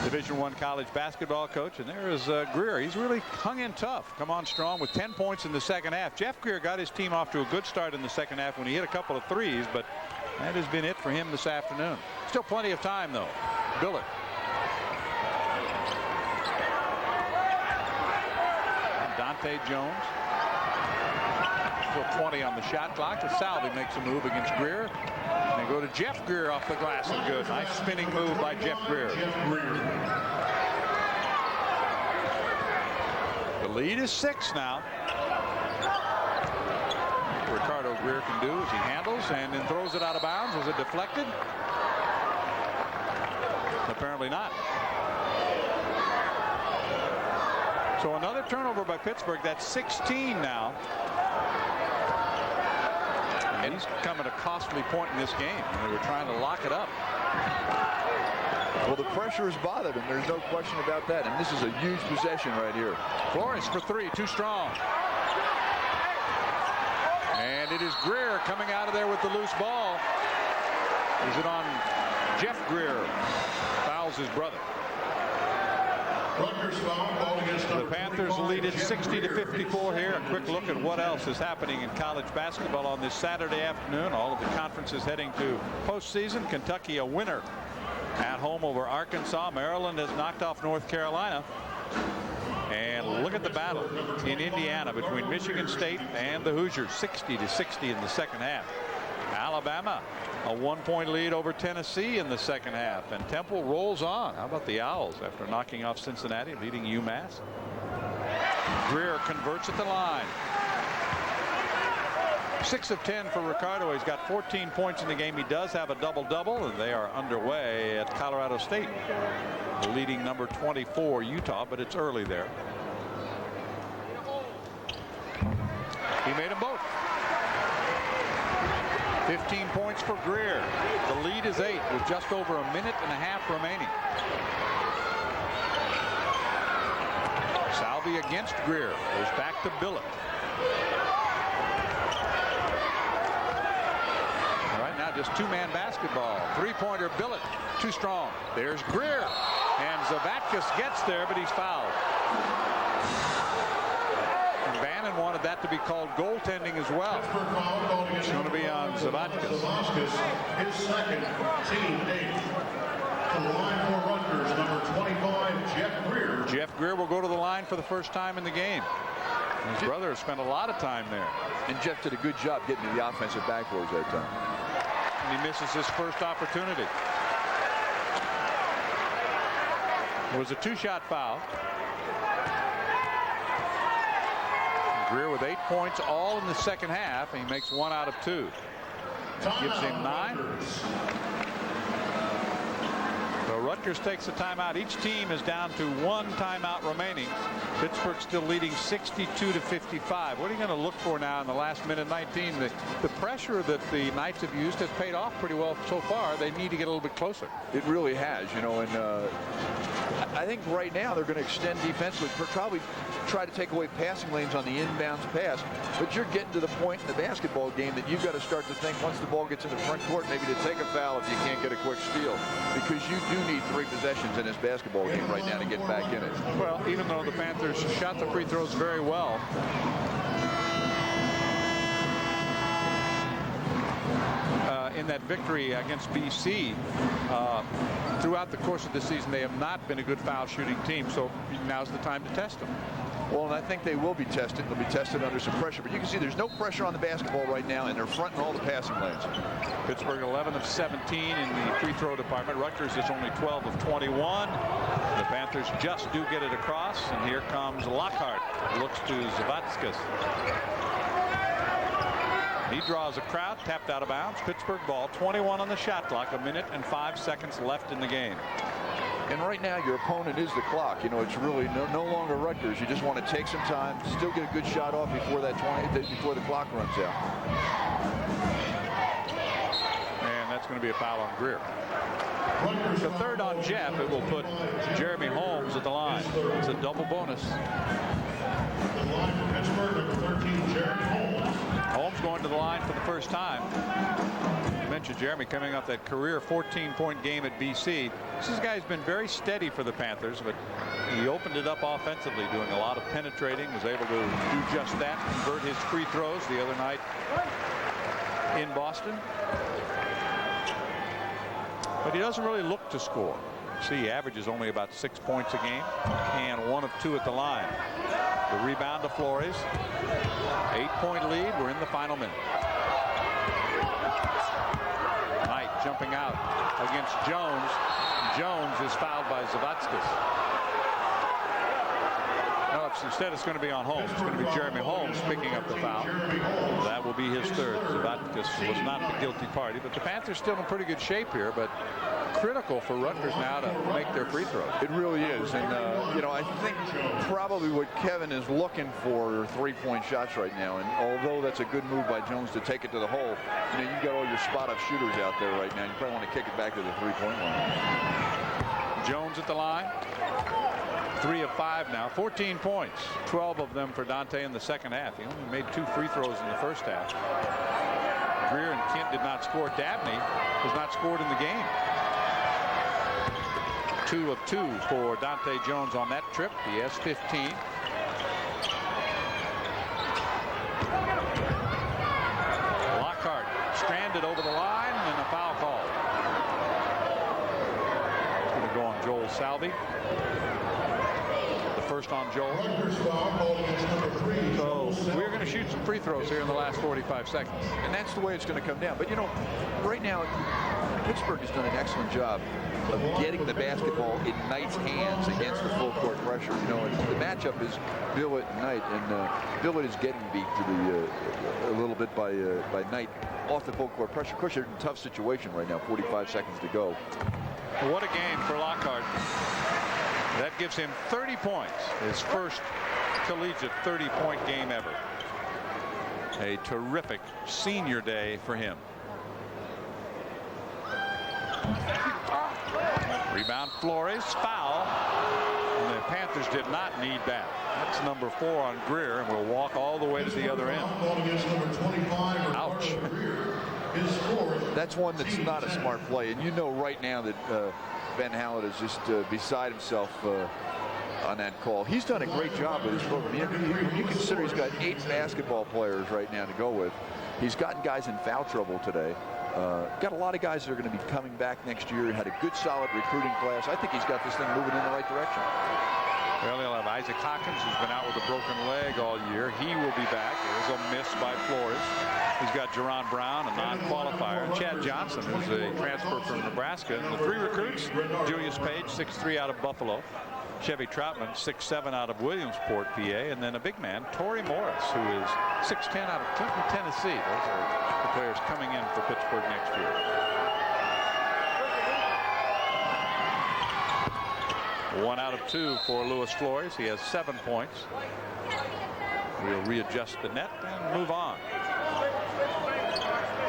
Division I college basketball coach. And there is Greer. He's really hung in tough. Come on strong with 10 points in the second half. Jeff Greer got his team off to a good start in the second half when he hit a couple of threes, but that has been it for him this afternoon. Still plenty of time, though. Billett. And Dante Jones. Still 20 on the shot clock. As Salvi makes a move against Greer. And they go to Jeff Greer off the glass and good. Nice spinning move by Jeff Greer. The lead is 6 now. What Ricardo Greer can do is he handles and then throws it out of bounds. Was it deflected? Apparently not. So another turnover by Pittsburgh. That's 16 now. And he's come at a costly point in this game. They were trying to lock it up. Well, the pressure has bothered him. There's no question about that. And this is a huge possession right here. Flores for 3, too strong. And it is Greer coming out of there with the loose ball. Is it on Jeff Greer? Fouls his brother. The Panthers lead it 60-54 here. A quick look at what else is happening in college basketball on this Saturday afternoon. All of the conferences heading to postseason. Kentucky a winner at home over Arkansas. Maryland has knocked off North Carolina. And look at the battle in Indiana between Michigan State and the Hoosiers. 60-60 in the second half. Alabama, a 1-point lead over Tennessee in the second half, and Temple rolls on. How about the Owls after knocking off Cincinnati, leading UMass? Greer converts at the line. 6 of 10 for Ricardo. He's got 14 points in the game. He does have a double-double, and they are underway at Colorado State, leading number 24 Utah, but it's early there. He made them both. 15 points for Greer. The lead is 8 with just over a minute and a half remaining. Salvi against Greer. Goes back to Billett. All right, now just two-man basketball. Three-pointer Billett. Too strong. There's Greer. And Zavatkis gets there, but he's fouled. And Bannon wanted that to be called goaltending as well. It's going to be on Zavatkis. His second, team 8th. To the line for Rutgers, number 25, Jeff Greer. Jeff Greer will go to the line for the first time in the game. His brother spent a lot of time there. And Jeff did a good job getting to the offensive backboards that time. And he misses his first opportunity. It was a two-shot foul. Greer with 8 points, all in the second half, and he makes 1 out of 2. That gives him 9. So Rutgers takes a timeout. Each team is down to 1 timeout remaining. Pittsburgh still leading 62-55. What are you going to look for now in the last minute 19? The pressure that the Knights have used has paid off pretty well so far. They need to get a little bit closer. It really has, you know, and I think right now they're going to extend defensively, probably try to take away passing lanes on the inbounds pass. But you're getting to the point in the basketball game that you've got to start to think once the ball gets in the front court, maybe to take a foul if you can't get a quick steal, because you do need 3 possessions in this basketball game right now to get back in it. Well, even though the Panthers shot the free throws very well, in that victory against BC, throughout the course of the season, they have not been a good foul shooting team. So now's the time to test them. Well, and I think they will be tested. They'll be tested under some pressure. But you can see there's no pressure on the basketball right now, and they're fronting all the passing lanes. Pittsburgh 11 of 17 in the free throw department. Rutgers is only 12 of 21. The Panthers just do get it across, and here comes Lockhart. Looks to Zavatkis. He draws a crowd, tapped out of bounds. Pittsburgh ball, 21 on the shot clock, a minute and 5 seconds left in the game. And right now your opponent is the clock. You know, it's really no longer Rutgers. You just want to take some time, still get a good shot off before that before the clock runs out. And that's going to be a foul on Greer. The third on Jeff. It will put Jeremy Holmes at the line. It's a double bonus. The line for Pittsburgh, number 13, Jeremy Holmes. Holmes going to the line for the first time. You mentioned Jeremy coming off that career 14-point game at BC. This guy's been very steady for the Panthers, but he opened it up offensively, doing a lot of penetrating, was able to do just that, convert his free throws the other night in Boston. But he doesn't really look to score. See, he averages only about 6 points a game, and 1 of 2 at the line. The rebound to Flores. 8-point lead. We're in the final minute. Knight jumping out against Jones. Jones is fouled by Zavatkis. No, instead it's going to be on Holmes. It's going to be Jeremy Holmes picking up the foul. That will be his third. Zavatkis was not the guilty party, but the Panthers still in pretty good shape here, but critical for Rutgers now to make their free throws. It really is, and you know, I think probably what Kevin is looking for are 3-point shots right now, and although that's a good move by Jones to take it to the hole, you know, you've got all your spot-up shooters out there right now. You probably want to kick it back to the 3-point line. Jones at the line. 3 of 5 now, 14 points, 12 of them for Dante in the second half. He only made 2 free throws in the first half. Greer and Kent did not score. Dabney has not scored in the game. 2 of 2 for Dante Jones on that trip. He has 15. Lockhart stranded over the line, and a foul call. It's going to go on Joel Salvi. The first on Joel. So we're going to shoot some free throws here in the last 45 seconds. And that's the way it's going to come down. But, you know, right now, Pittsburgh has done an excellent job of getting the basketball in Knight's hands against the full court pressure. You know, and the matchup is Billett and Knight, and Billett is getting beat to the a little bit by Knight off the full court pressure. Of course, they're in a tough situation right now. 45 seconds to go. What a game for Lockhart. That gives him 30 points, his first collegiate 30-point game ever. A terrific senior day for him. Rebound Flores, foul. And the Panthers did not need that. That's number 4 on Greer, and will walk all the way to the other end. Ouch. That's one that's not a smart play, and you know right now that Ben Hallett is just beside himself on that call. He's done a great job with his program. You consider he's got 8 basketball players right now to go with. He's gotten guys in foul trouble today. Got a lot of guys that are going to be coming back next year. Had a good, solid recruiting class. I think he's got this thing moving in the right direction. Well, they'll have Isaac Hawkins, who's been out with a broken leg all year. He will be back. There's a miss by Flores. He's got Jerron Brown, a non-qualifier. Chad Johnson, who's a transfer from Nebraska. And the 3 recruits, Julius Page, 6'3" out of Buffalo. Chevy Troutman, 6'7" out of Williamsport, PA. And then a big man, Torrey Morris, who is 6'10" out of Clinton, Tennessee. Those are the players coming in for Pittsburgh next year. One out of 2 for Luis Flores. He has 7 points. We'll readjust the net and move on.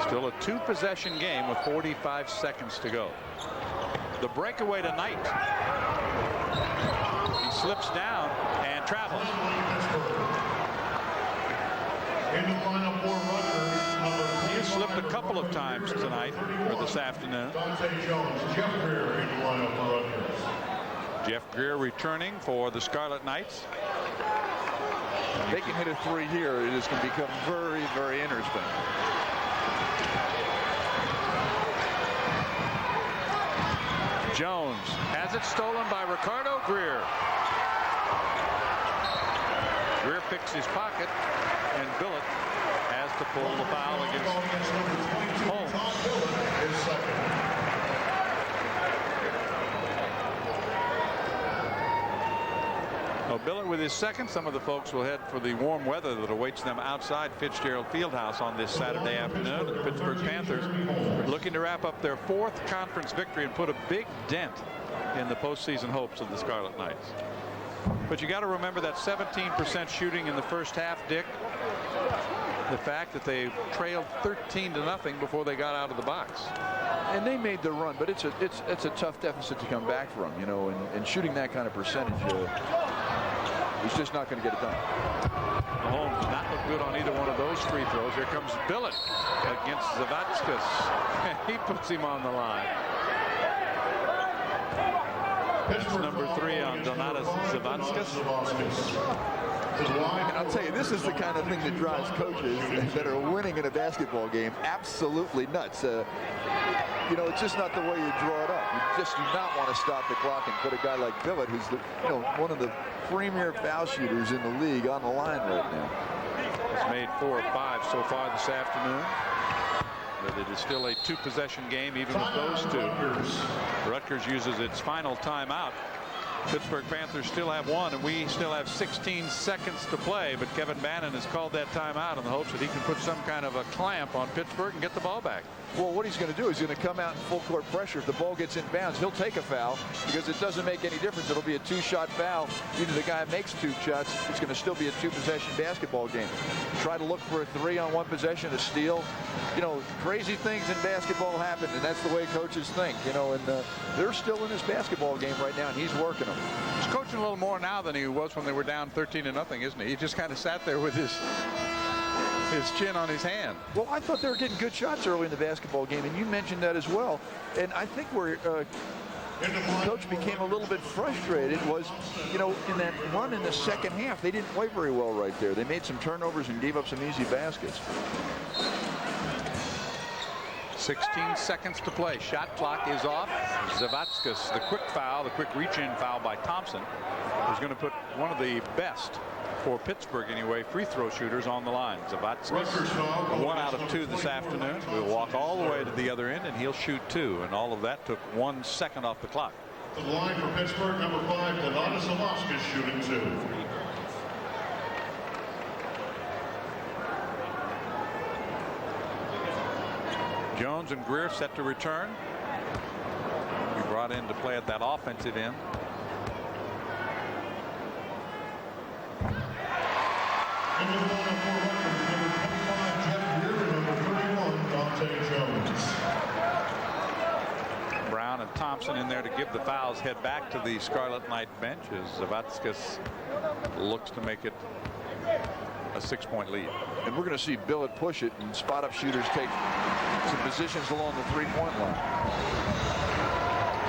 Still a 2-possession game with 45 seconds to go. The breakaway tonight. He slips down and travels. He has slipped a couple of times tonight or this afternoon. Jeff Greer returning for the Scarlet Knights. They can hit a 3 here. It is going to become very, very interesting. Jones has it stolen by Ricardo Greer. Greer picks his pocket, and Billett has to pull the foul against Holmes. Billett with his second. Some of the folks will head for the warm weather that awaits them outside Fitzgerald Fieldhouse on this Saturday afternoon. The Pittsburgh Panthers looking to wrap up their 4th conference victory and put a big dent in the postseason hopes of the Scarlet Knights. But you got to remember that 17% shooting in the first half, Dick. The fact that they trailed 13-0 before they got out of the box. And they made the run, but it's a tough deficit to come back from, you know, and shooting that kind of percentage is just not going to get it done. Holmes did not look good on either one of those free throws. Here comes Billett against Zavatskas. He puts him on the line. That's number 3 on Donatas Zavatskas. And I'll tell you, this is the kind of thing that drives coaches that are winning in a basketball game absolutely nuts. You know, it's just not the way you draw it up. You just do not want to stop the clock and put a guy like Billett, who's one of the premier foul shooters in the league, on the line right now. He's made 4 or 5 so far this afternoon. But it is still a 2-possession game even with those 2. Rutgers uses its final timeout. Pittsburgh Panthers still have 1, and we still have 16 seconds to play, but Kevin Bannon has called that timeout in the hopes that he can put some kind of a clamp on Pittsburgh and get the ball back. Well, what he's going to do is he's going to come out in full court pressure. If the ball gets in bounds, he'll take a foul because it doesn't make any difference. It'll be a 2-shot foul. Either the guy makes 2 shots, it's going to still be a 2-possession basketball game. Try to look for a 3 on 1 possession, a steal. You know, crazy things in basketball happen, and that's the way coaches think. You know, and they're still in this basketball game right now, and he's working them. He's coaching a little more now than he was when they were down 13-0, isn't he? He just kind of sat there with his chin on his hand. Well, I thought they were getting good shots early in the basketball game, and you mentioned that as well. And I think where coach became a little bit frustrated was, you know, in that run in the second half, they didn't play very well right there. They made some turnovers and gave up some easy baskets. 16 seconds to play. Shot clock is off. Zavatskas, the quick foul, the quick reach-in foul by Thompson. is going to put one of the best, for Pittsburgh anyway, free throw shooters on the line. Zavatskis, 1 out of 2 this afternoon. Will walk all the way to the other end, and he'll shoot 2. And all of that took 1 second off the clock. To the line for Pittsburgh, number 5, Zavatskis shooting 2. Jones and Greer set to return. He brought in to play at that offensive end. Into the lineup for Rutgers, number 25, Jeff Greer, and number 31, Dante Jones. Brown and Thompson in there to give the fouls. Head back to the Scarlet Knight bench as Zavatskis looks to make it a 6-point lead. And we're going to see Billett push it and spot up shooters take some positions along the 3-point line.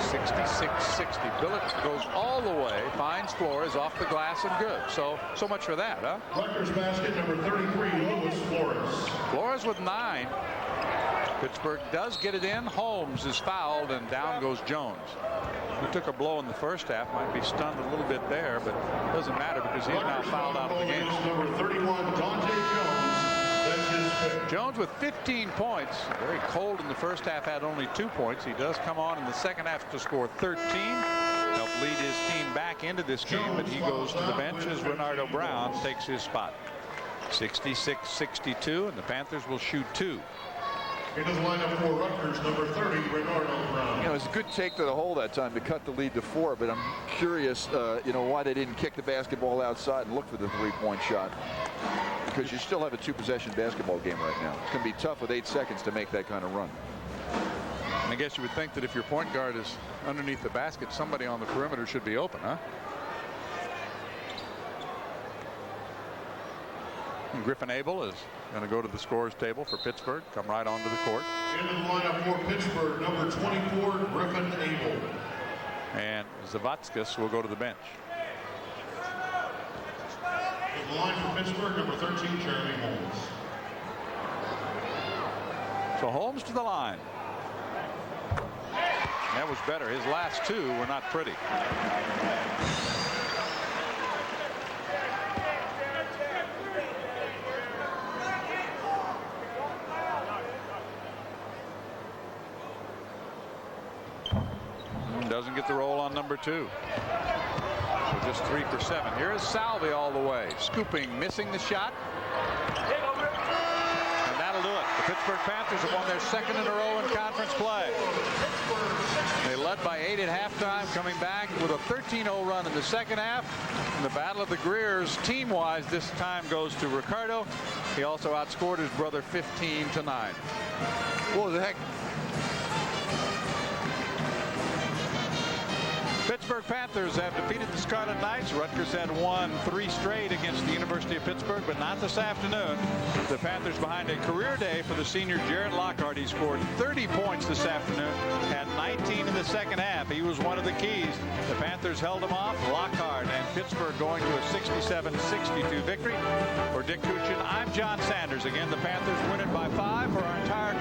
66-60. Billett goes all the way, finds Flores off the glass and good. So much for that, huh? Rutgers basket number 33, Luis Flores. Flores with 9. Pittsburgh does get it in. Holmes is fouled, and down goes Jones, who took a blow in the first half. Might be stunned a little bit there, but it doesn't matter because he's now fouled out of the game. Number 31, Dante Jones. That's his pick. Jones with 15 points. Very cold in the first half, had only 2 points. He does come on in the second half to score 13. Helped lead his team back into this game, but he goes to the bench as Renardo Brown takes his spot. 66-62, and the Panthers will shoot 2. Into the lineup for Rutgers, number 30, Renardo Brown. You know, it's a good take to the hole that time to cut the lead to 4, but I'm curious, why they didn't kick the basketball outside and look for the 3-point shot. Because you still have a 2-possession basketball game right now. It's going to be tough with 8 seconds to make that kind of run. And I guess you would think that if your point guard is underneath the basket, somebody on the perimeter should be open, huh? And Griffin Abel is going to go to the scorer's table for Pittsburgh, come right onto the court. Into the lineup for Pittsburgh, number 24, Griffin Abel. And Zavatskis will go to the bench. In the line for Pittsburgh, number 13, Jeremy Holmes. So Holmes to the line. That was better. His last 2 were not pretty. Doesn't get the roll on number 2. So just 3 for 7. Here is Salvi all the way. Scooping, missing the shot. And that'll do it. The Pittsburgh Panthers have won their 2nd in a row in conference play. They led by 8 at halftime, coming back with a 13-0 run in the second half. And the battle of the Greers, team-wise, this time goes to Ricardo. He also outscored his brother 15-9. Well, the heck. Pittsburgh Panthers have defeated the Scarlet Knights. Rutgers had won 3 straight against the University of Pittsburgh, but not this afternoon. The Panthers behind a career day for the senior Jared Lockhart. He scored 30 points this afternoon, had 19 in the second half. He was one of the keys. The Panthers held him off. Lockhart and Pittsburgh going to a 67-62 victory. For Dick Kuchin, I'm John Sanders. Again, the Panthers win it by 5 for our entire